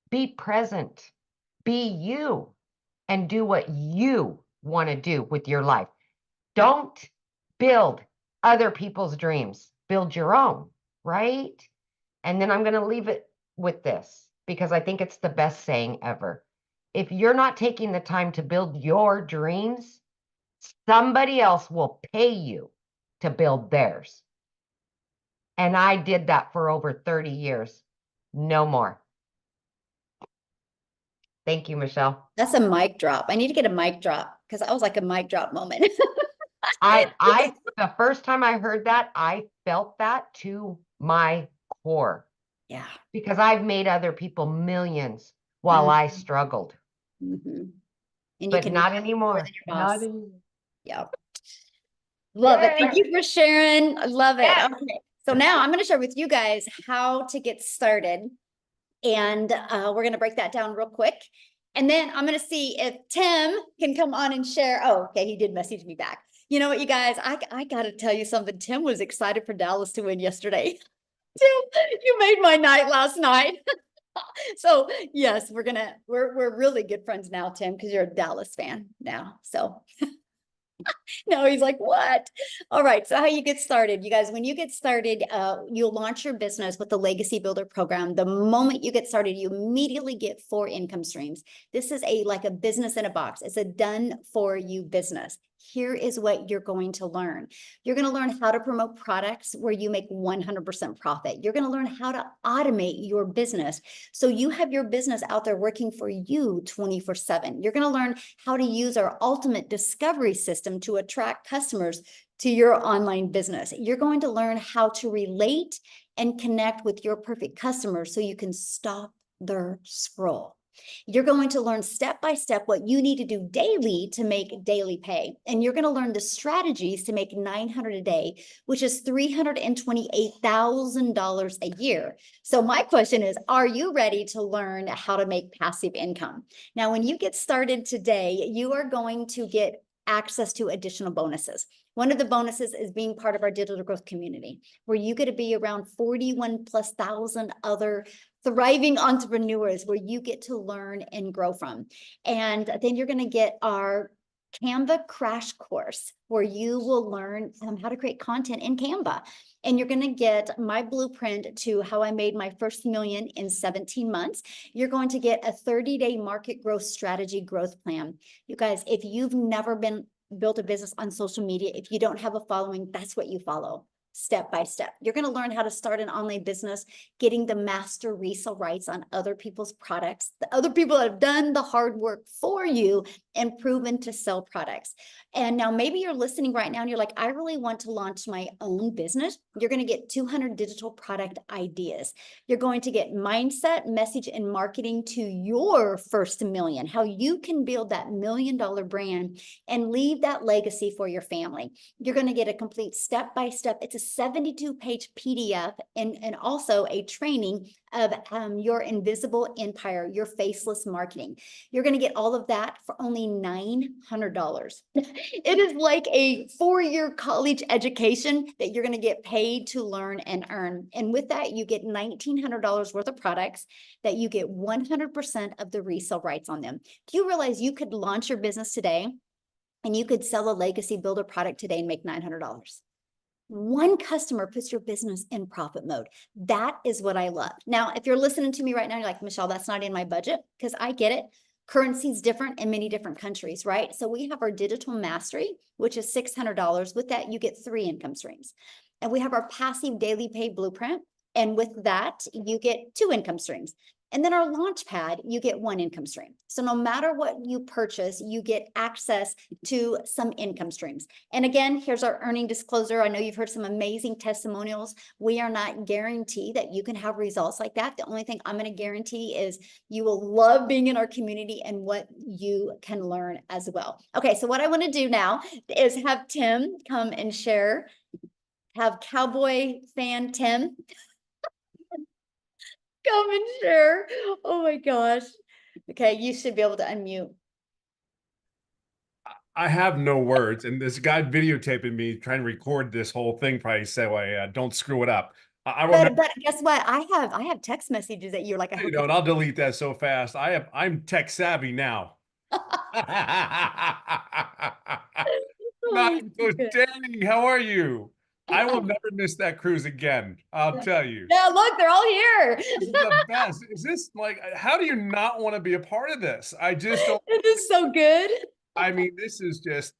Speaker 5: Be present. Be you, and do what you want to do with your life. Don't build other people's dreams. Build your own, right? And then I'm going to leave it with this, because I think it's the best saying ever. If you're not taking the time to build your dreams, somebody else will pay you to build theirs. And I did that for over 30 years. No more. Thank you, Michelle.
Speaker 1: That's a mic drop. I need to get a mic drop, because I was like a mic drop moment.
Speaker 5: The first time I heard that, I felt that to my core,
Speaker 1: Yeah.
Speaker 5: because I've made other people millions while I struggled,
Speaker 1: And you
Speaker 5: but
Speaker 1: can
Speaker 5: not
Speaker 1: more
Speaker 5: anymore.
Speaker 1: than your boss.
Speaker 5: Not anymore.
Speaker 1: Yeah. Love it. Thank
Speaker 5: Yay.
Speaker 1: you for sharing. I love it.
Speaker 5: Yes.
Speaker 1: Okay. So now I'm going to share with you guys how to get started. And we're going to break that down real quick. And then I'm going to see if Tim can come on and share. Oh, okay. He did message me back. You know what, you guys, I got to tell you something. Tim was excited for Dallas to win yesterday. Tim, you made my night last night. So yes, we're really good friends now, Tim, because you're a Dallas fan now. So no, he's like, what? All right. So how you get started, you guys, when you get started, you'll launch your business with the Legacy Builder program. The moment you get started, you immediately get 4 income streams. This is like a business in a box. It's a done for you business. Here is what you're going to learn. You're going to learn how to promote products where you make 100% profit. You're going to learn how to automate your business, so you have your business out there working for you 24/7. You're going to learn how to use our ultimate discovery system to attract customers to your online business. You're going to learn how to relate and connect with your perfect customers so you can stop their scroll. You're going to learn step by step what you need to do daily to make daily pay. And you're going to learn the strategies to make $900 a day, which is $328,000 a year. So my question is, are you ready to learn how to make passive income? Now, when you get started today, you are going to get access to additional bonuses. One of the bonuses is being part of our digital growth community, where you get to be around 41,000+ other thriving entrepreneurs where you get to learn and grow from. And then you're going to get our Canva crash course where you will learn how to create content in Canva. And you're going to get my blueprint to how I made my first million in 17 months. You're going to get a 30-day market growth strategy growth plan. You guys, if you've never built a business on social media, if you don't have a following, that's what you follow. Step by step. You're going to learn how to start an online business, getting the master resale rights on other people's products, the other people that have done the hard work for you and proven to sell products. And now maybe you're listening right now and you're like, I really want to launch my own business. You're going to get 200 digital product ideas. You're going to get mindset, message, and marketing to your first million, how you can build that $1 million brand and leave that legacy for your family. You're going to get a complete step-by-step. It's a 72-page PDF and also a training of your invisible empire, your faceless marketing. You're going to get all of that for only $900. It is like a 4-year college education that you're going to get paid to learn and earn. And with that, you get $1,900 worth of products that you get 100% of the resale rights on them. Do you realize you could launch your business today and you could sell a legacy builder product today and make $900? One customer puts your business in profit mode. That is what I love. Now, if you're listening to me right now, you're like, Michelle, that's not in my budget, because I get it. Currency is different in many different countries, right? So we have our digital mastery, which is $600. With that, you get 3 income streams. And we have our passive daily pay blueprint. And with that, you get 2 income streams. And then our launch pad, you get 1 income stream. So no matter what you purchase, you get access to some income streams. And again, here's our earning disclosure. I know you've heard some amazing testimonials. We are not guaranteed that you can have results like that. The only thing I'm going to guarantee is you will love being in our community and what you can learn as well. Okay, so what I want to do now is have Tim come and share. Have Cowboy fan Tim come and share. Oh my gosh. Okay, you should be able to unmute.
Speaker 6: I have no words, and this guy videotaping me trying to record this whole thing probably said, well, don't screw it up. I remember,
Speaker 1: But guess what? I have text messages that you're like, I hope
Speaker 6: and I'll delete that so fast. I'm tech savvy now.
Speaker 1: Oh,
Speaker 6: So
Speaker 1: good.
Speaker 6: Danny, how are you? I will never miss that cruise again. I'll tell you.
Speaker 1: Yeah, look, they're all here.
Speaker 6: This is the best. Is this like, how do you not want to be a part of this? I just don't.
Speaker 1: It is so good.
Speaker 6: I mean, this is just,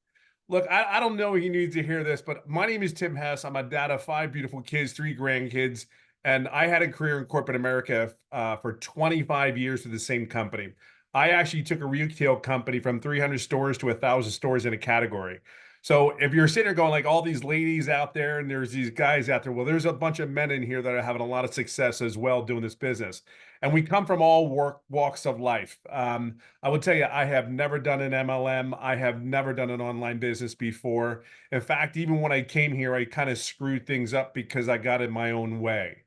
Speaker 6: look, I don't know if you need to hear this, but my name is Tim Hess. I'm a dad of 5 beautiful kids, 3 grandkids, and I had a career in corporate America for 25 years with the same company. I actually took a retail company from 300 stores to 1,000 stores in a category. So if you're sitting there going like all these ladies out there and there's these guys out there, well, there's a bunch of men in here that are having a lot of success as well doing this business. And we come from all walks of life. I will tell you, I have never done an MLM. I have never done an online business before. In fact, even when I came here, I kind of screwed things up because I got in my own way.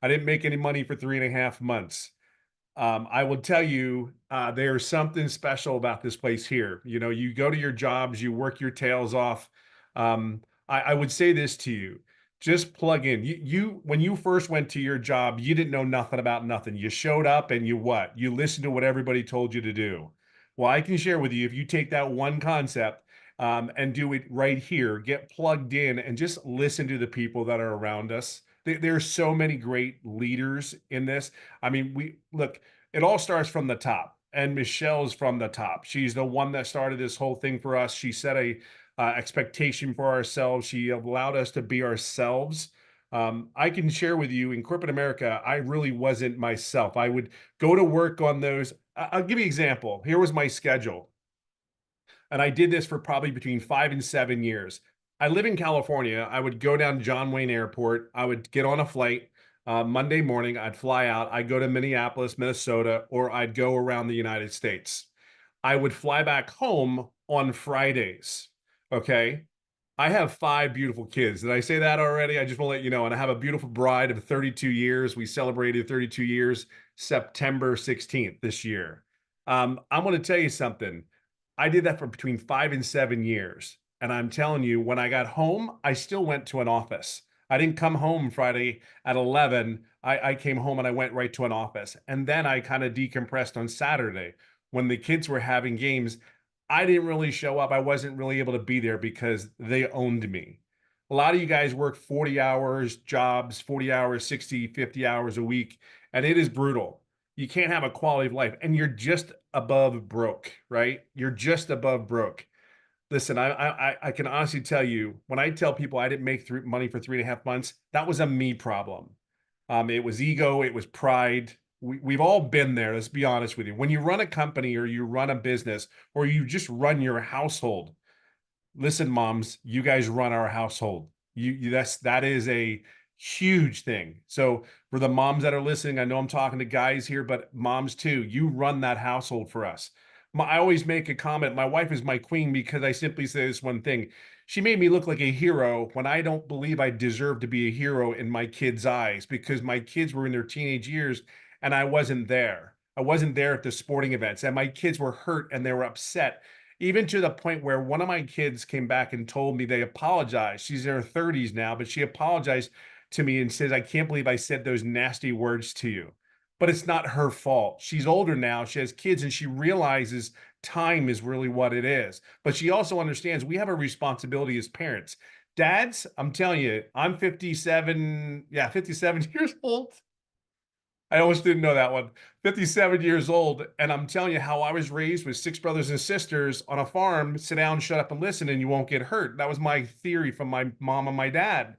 Speaker 6: I didn't make any money for 3.5 months. I will tell you, there's something special about this place here. You know, you go to your jobs, you work your tails off. I would say this to you, just plug in. When you first went to your job, you didn't know nothing about nothing. You showed up and you listened to what everybody told you to do. Well, I can share with you, if you take that one concept, and do it right here, get plugged in and just listen to the people that are around us. There's so many great leaders in this. I mean, look, it all starts from the top, and Michelle's from the top. She's the one that started this whole thing for us. She set a expectation for ourselves. She allowed us to be ourselves. I can share with you, in corporate America, I really wasn't myself. I would go to work on those. I'll give you an example. Here was my schedule. And I did this for probably between 5 and 7 years. I live in California. I would go down to John Wayne Airport. I would get on a flight Monday morning. I'd fly out. I'd go to Minneapolis, Minnesota, or I'd go around the United States. I would fly back home on Fridays. Okay. I have 5 beautiful kids. Did I say that already? I just want to let you know. And I have a beautiful bride of 32 years. We celebrated 32 years, September 16th this year. I'm going to tell you something. I did that for between 5 and 7 years. And I'm telling you, when I got home, I still went to an office. I didn't come home Friday at 11. I came home and I went right to an office. And then I kind of decompressed on Saturday when the kids were having games. I didn't really show up. I wasn't really able to be there because they owned me. A lot of you guys work 40 hours jobs, 40 hours, 60, 50 hours a week, and it is brutal. You can't have a quality of life, and you're just above broke, right? You're just above broke. Listen, I can honestly tell you, when I tell people I didn't make money for 3.5 months, that was a me problem. It was ego, it was pride. We've all been there. Let's be honest with you. When you run a company or you run a business or you just run your household, listen, moms, you guys run our household. That is a huge thing. So for the moms that are listening, I know I'm talking to guys here, but moms too, you run that household for us. I always make a comment. My wife is my queen because I simply say this one thing. She made me look like a hero when I don't believe I deserve to be a hero in my kids' eyes, because my kids were in their teenage years and I wasn't there. I wasn't there at the sporting events, and my kids were hurt and they were upset, even to the point where one of my kids came back and told me they apologized. She's in her 30s now, but she apologized to me and says, I can't believe I said those nasty words to you. But it's not her fault. She's older now. She has kids and she realizes time is really what it is. But she also understands we have a responsibility as parents. Dads, I'm telling you, I'm 57, 57 years old. I almost didn't know that one. 57 years old. And I'm telling you how I was raised with 6 brothers and sisters on a farm. Sit down, shut up, and listen, and you won't get hurt. That was my theory from my mom and my dad.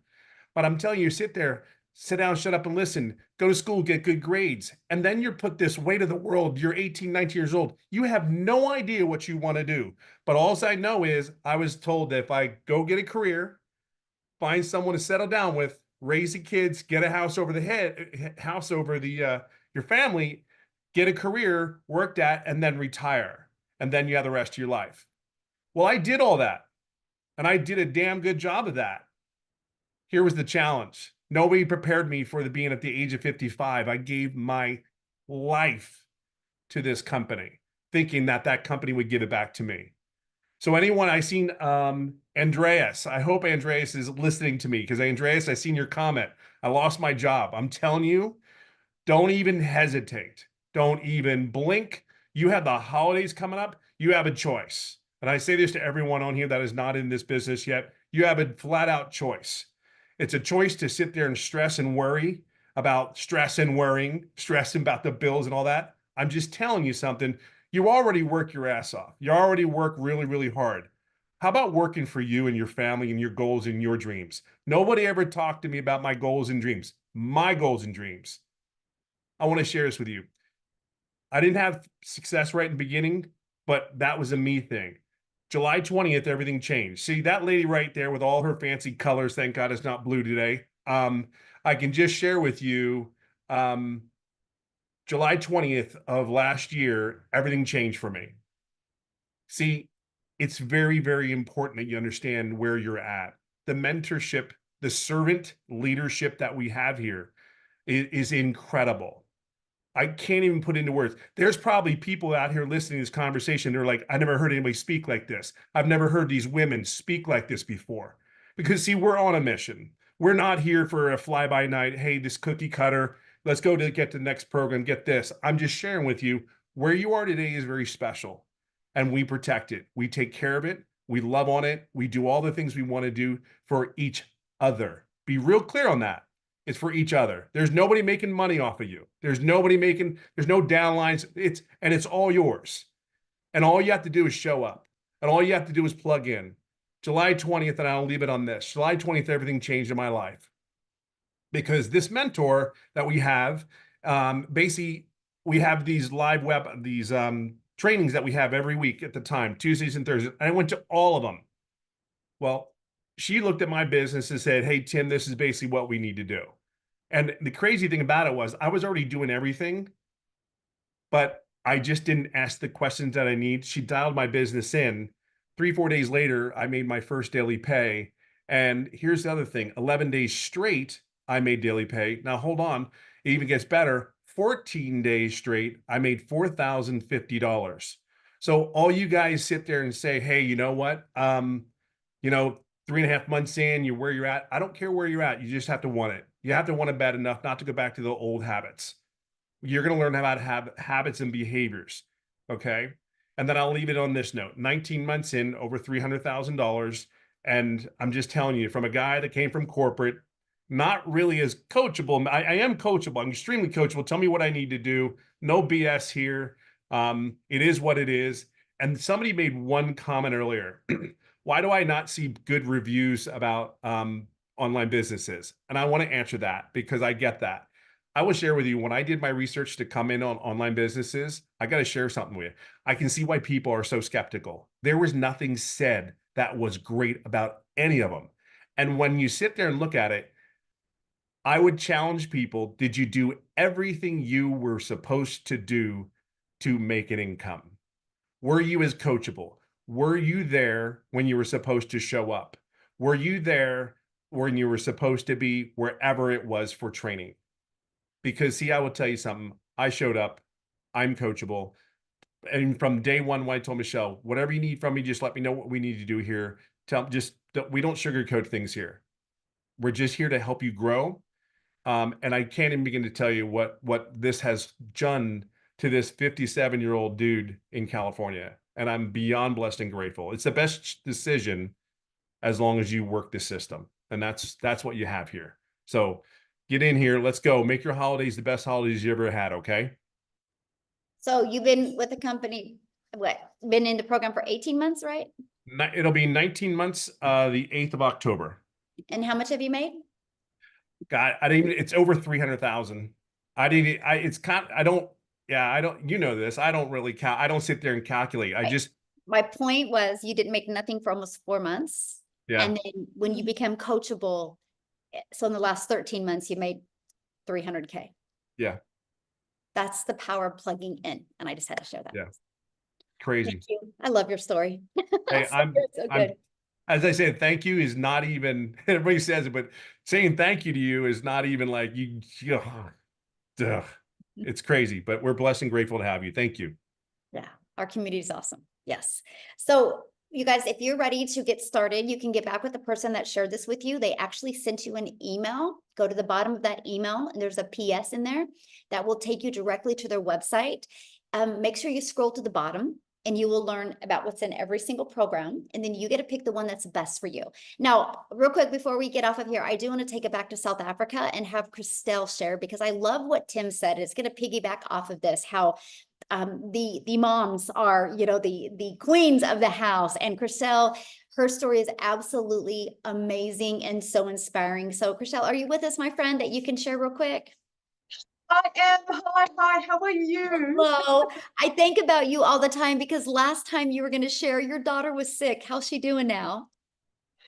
Speaker 6: But I'm telling you, sit there, sit down, shut up, and listen. Go to school, get good grades. And then you're put this weight of the world. You're 18, 19 years old. You have no idea what you want to do. But all I know is I was told that if I go get a career, find someone to settle down with, raise the kids, get a house over your family, get a career, work that, and then retire. And then you have the rest of your life. Well, I did all that. And I did a damn good job of that. Here was the challenge. Nobody prepared me for being at the age of 55. I gave my life to this company, thinking that company would give it back to me. So anyone, I seen Andreas. I hope Andreas is listening to me, because Andreas, I seen your comment. I lost my job. I'm telling you, don't even hesitate. Don't even blink. You have the holidays coming up. You have a choice. And I say this to everyone on here that is not in this business yet. You have a flat out choice. It's a choice to sit there and stress and worry about stress and worrying, stressing about the bills and all that. I'm just telling you something. You already work your ass off. You already work really, really hard. How about working for you and your family and your goals and your dreams? Nobody ever talked to me about my goals and dreams. My goals and dreams. I want to share this with you. I didn't have success right in the beginning, but that was a me thing. July 20th, everything changed. See that lady right there with all her fancy colors. Thank God it's not blue today. I can just share with you, July 20th of last year, everything changed for me. See, it's very, very important that you understand where you're at. The mentorship, the servant leadership that we have here is incredible. I can't even put into words. There's probably people out here listening to this conversation. They're like, I never heard anybody speak like this. I've never heard these women speak like this before. Because see, we're on a mission. We're not here for a fly-by-night, hey, this cookie cutter, let's go to get to the next program, get this. I'm just sharing with you where you are today is very special. And we protect it. We take care of it. We love on it. We do all the things we want to do for each other. Be real clear on that. It's for each other. There's nobody making money off of you. There's no downlines. It's all yours. And all you have to do is show up. And all you have to do is plug in. July 20th, and I'll leave it on this. July 20th, everything changed in my life. Because this mentor that we have, basically, we have these trainings that we have every week at the time, Tuesdays and Thursdays. And I went to all of them. Well, she looked at my business and said, hey, Tim, this is basically what we need to do. And the crazy thing about it was I was already doing everything, but I just didn't ask the questions that I need. She dialed my business in. 3-4 days later, I made my first daily pay. And here's the other thing, 11 days straight, I made daily pay. Now, hold on, it even gets better. 14 days straight, I made $4,050. So all you guys sit there and say, hey, you know what? 3.5 months in, you're where you're at. I don't care where you're at. You just have to want it. You have to want it bad enough not to go back to the old habits. You're going to learn how to have habits and behaviors. Okay. And then I'll leave it on this note, 19 months in, over $300,000. And I'm just telling you, from a guy that came from corporate, not really as coachable. I am coachable. I'm extremely coachable. Tell me what I need to do. No BS here. It is what it is. And somebody made one comment earlier. Why do I not see good reviews about online businesses? And I want to answer that because I get that. I will share with you, when I did my research to come in on online businesses, I got to share something with you. I can see why people are so skeptical. There was nothing said that was great about any of them. And when you sit there and look at it, I would challenge people, did you do everything you were supposed to do to make an income? Were you as coachable? Were you there when you were supposed to show up? Were you there when you were supposed to be wherever it was for training? Because see, I will tell you something. I showed up. I'm coachable. And from day one, when I told Michelle, whatever you need from me, just let me know what we need to do here. We don't sugarcoat things here. We're just here to help you grow. And I can't even begin to tell you what this has done to this 57-year-old dude in California. And I'm beyond blessed and grateful. It's the best decision as long as you work the system. And that's what you have here. So get in here. Let's go. Make your holidays the best holidays you ever had. Okay.
Speaker 1: So you've been with the company, been in the program for 18 months, right?
Speaker 6: It'll be 19 months, the 8th of October.
Speaker 1: And how much have you made?
Speaker 6: God, it's over 300,000. You know this. I don't really count. I don't sit there and calculate.
Speaker 1: My point was you didn't make nothing for almost 4 months.
Speaker 6: Yeah.
Speaker 1: And then when you become coachable, so in the last 13 months, you made 300K.
Speaker 6: Yeah.
Speaker 1: That's the power of plugging in. And I just had to share that.
Speaker 6: Yeah. Crazy.
Speaker 1: Thank you. I love your story.
Speaker 6: Hey,
Speaker 1: so good.
Speaker 6: As I said, thank you is not even, everybody says it, but saying thank you to you is not even like it's crazy, but we're blessed and grateful to have you. Thank you.
Speaker 1: Yeah, our community is awesome. Yes. So you guys, if you're ready to get started, you can get back with the person that shared this with you. They actually sent you an email. Go to the bottom of that email and there's a PS in there that will take you directly to their website. Make sure you scroll to the bottom and you will learn about what's in every single program. And then you get to pick the one that's best for you. Now, real quick, before we get off of here, I do want to take it back to South Africa and have Christelle share, because I love what Tim said. It's going to piggyback off of this, how the moms are, the queens of the house. And Christelle, her story is absolutely amazing and so inspiring. So Christelle, are you with us, my friend, that you can share real quick?
Speaker 7: I am. Hi, how are you?
Speaker 1: Hello. I think about you all the time because last time you were going to share, your daughter was sick. How's she doing now?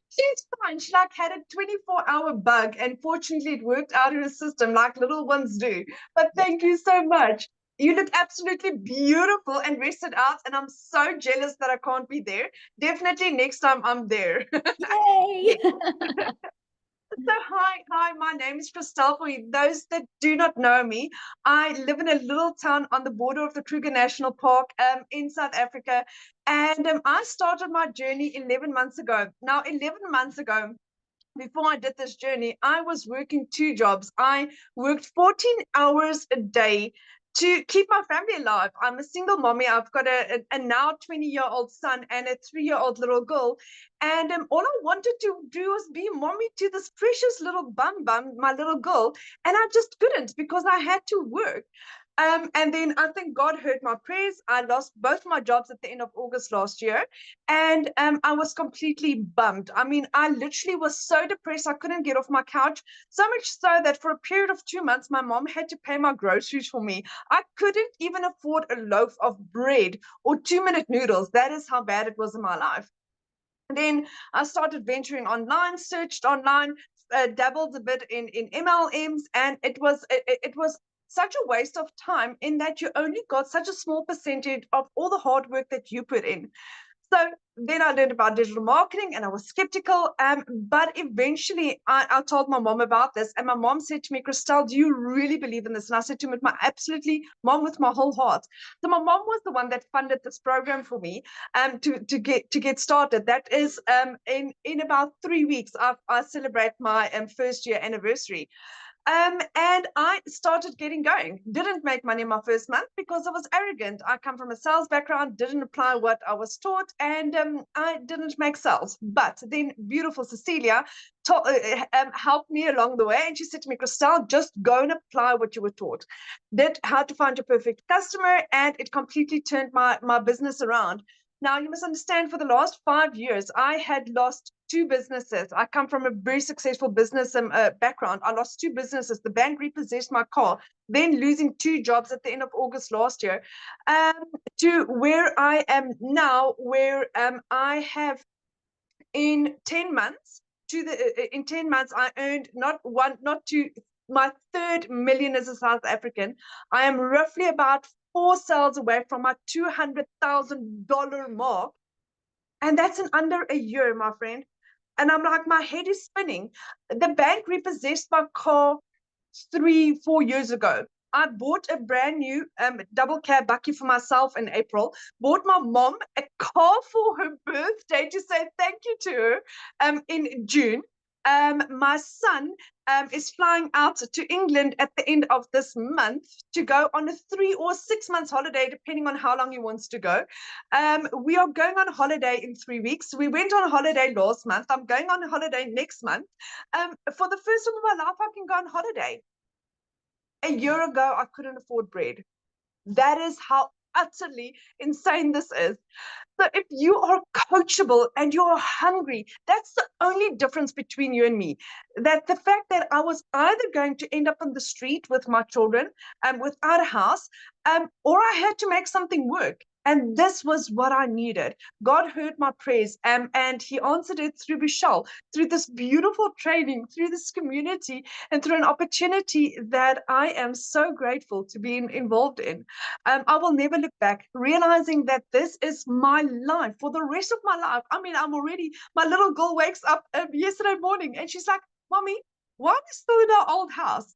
Speaker 7: She's fine. She had a 24-hour bug, and fortunately it worked out in her system like little ones do. But thank you so much. You look absolutely beautiful and rested out, and I'm so jealous that I can't be there. Definitely next time I'm there.
Speaker 1: Yay!
Speaker 7: So hi, my name is Christelle. For those that do not know me, I live in a little town on the border of the Kruger National Park in South Africa. And I started my journey 11 months ago. Now, 11 months ago, before I did this journey, I was working 2 jobs. I worked 14 hours a day to keep my family alive. I'm a single mommy. I've got a now 20-year-old son and a 3-year-old little girl. And all I wanted to do was be mommy to this precious little bum, my little girl. And I just couldn't because I had to work. And then I think God heard my prayers. I lost both my jobs at the end of August last year. And I was completely bummed. I mean, I literally was so depressed. I couldn't get off my couch. So much so that for a period of 2 months, my mom had to pay my groceries for me. I couldn't even afford a loaf of bread or 2-minute noodles. That is how bad it was in my life. And then I started venturing online, searched online, dabbled a bit in MLMs, and it was such a waste of time in that you only got such a small percentage of all the hard work that you put in. So then I learned about digital marketing and I was skeptical. But eventually I told my mom about this, and my mom said to me, Christelle, do you really believe in this? And I said to her, mom, with my whole heart. So my mom was the one that funded this program for me to get started. That is in about 3 weeks, I celebrate my first year anniversary. And I started getting going. Didn't make money in my first month because I was arrogant. I come from a sales background, didn't apply what I was taught, and I didn't make sales. But then beautiful Cecilia helped me along the way. And she said to me, Christelle, just go and apply what you were taught. Did how to find your perfect customer, and it completely turned my business around. Now, you must understand, for the last 5 years, I had lost 2 businesses. I come from a very successful business background. I lost 2 businesses. The bank repossessed my car, then losing 2 jobs at the end of August last year, to where I am now, where I have in 10 months, in 10 months, I earned not 1, not 2, my 3rd million as a South African. I am roughly about 4 sales away from my $200,000 mark. And that's in under a year, my friend. And I'm like, my head is spinning. The bank repossessed my car 3-4 years ago. I bought a brand new double cab bucky for myself in April, bought my mom a car for her birthday to say thank you to her in June. My son is flying out to England at the end of this month to go on a 3 or 6 months holiday, depending on how long he wants to go. We are going on holiday in 3 weeks. We went on holiday last month. I'm going on holiday next month. For the first time in my life, I can go on holiday. A year ago, I couldn't afford bread. That is how utterly insane this is. So if you are coachable and you're hungry, that's the only difference between you and me. That the fact that I was either going to end up on the street with my children without a house, or I had to make something work. And this was what I needed. God heard my prayers, and he answered it through Vishal, through this beautiful training, through this community, and through an opportunity that I am so grateful to be involved in. I will never look back, realizing that this is my life for the rest of my life. I mean, my little girl wakes up yesterday morning and she's like, Mommy, why are we still in our old house?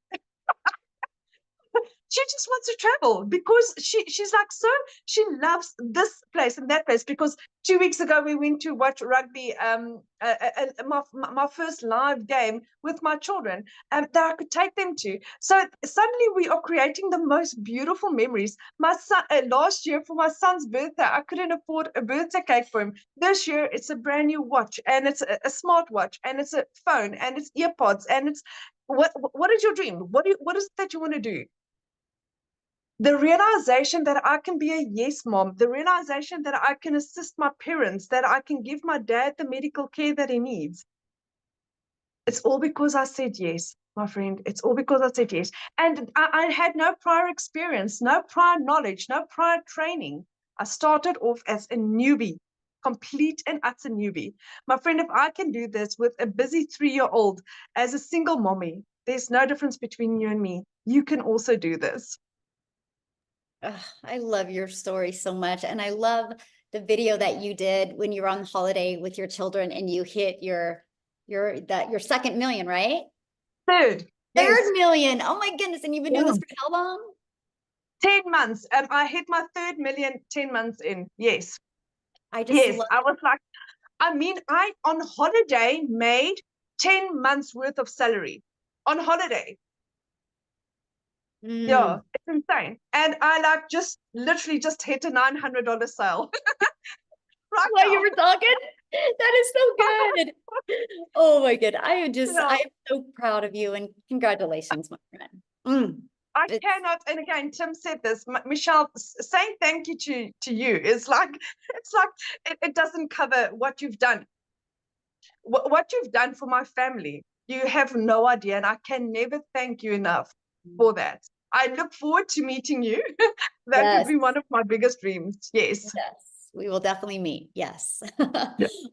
Speaker 7: She just wants to travel because she's like, so she loves this place and that place. Because 2 weeks ago we went to watch rugby, my first live game with my children that I could take them to. So suddenly we are creating the most beautiful memories. My son, last year for my son's birthday, I couldn't afford a birthday cake for him. This year it's a brand new watch, and it's a smart watch, and it's a phone, and it's earpods, and it's what is your dream? What is it that you want to do? The realization that I can be a yes mom, the realization that I can assist my parents, that I can give my dad the medical care that he needs. It's all because I said yes, my friend. It's all because I said yes. And I had no prior experience, no prior knowledge, no prior training. I started off as a newbie, complete and utter newbie. My friend, if I can do this with a busy 3-year-old as a single mommy, there's no difference between you and me. You can also do this.
Speaker 1: I love your story so much. And I love the video that you did when you were on holiday with your children and you hit your 2nd million, right?
Speaker 7: Third yes.
Speaker 1: million. Oh my goodness. And you've been doing this for how long?
Speaker 7: 10 months. I hit my 3rd million 10 months in. Yes.
Speaker 1: I was
Speaker 7: like, I mean, I on holiday made 10 months worth of salary on holiday. Yeah, it's insane. And I like just literally just hit a $900 sale. Right
Speaker 1: while
Speaker 7: now.
Speaker 1: you were talking. That is so good. Oh my God. I am so proud of you, and congratulations, my friend.
Speaker 7: I cannot, and again, Tim said this, Michelle, saying thank you to you is like, it doesn't cover what you've done. What you've done for my family, you have no idea, and I can never thank you enough for that. I look forward to meeting you. That would be one of my biggest dreams. Yes.
Speaker 1: Yes, we will definitely meet. Yes.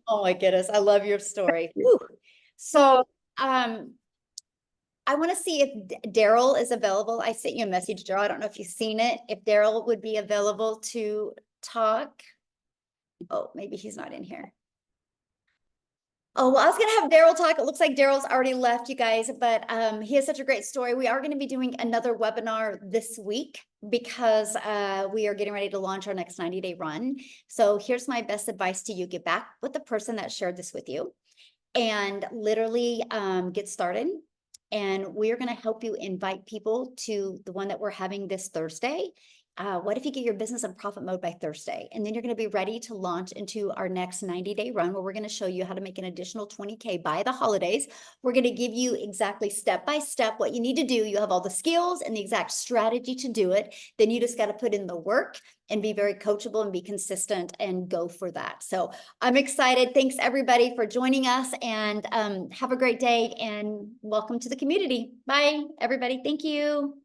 Speaker 1: Oh my goodness. I love your story. So, I want to see if Daryl is available. I sent you a message, Daryl. I don't know if you've seen it. If Daryl would be available to talk. Oh, maybe he's not in here. Oh, well, I was gonna have Daryl talk. It looks like Daryl's already left, you guys, but he has such a great story. We are gonna be doing another webinar this week because we are getting ready to launch our next 90-day run. So here's my best advice to you. Get back with the person that shared this with you and literally get started. And we're gonna help you invite people to the one that we're having this Thursday. What if you get your business in profit mode by Thursday? And then you're going to be ready to launch into our next 90-day run where we're going to show you how to make an additional 20K by the holidays. We're going to give you exactly step by step what you need to do. You have all the skills and the exact strategy to do it. Then you just got to put in the work and be very coachable and be consistent and go for that. So I'm excited. Thanks everybody for joining us, and have a great day and welcome to the community. Bye everybody. Thank you.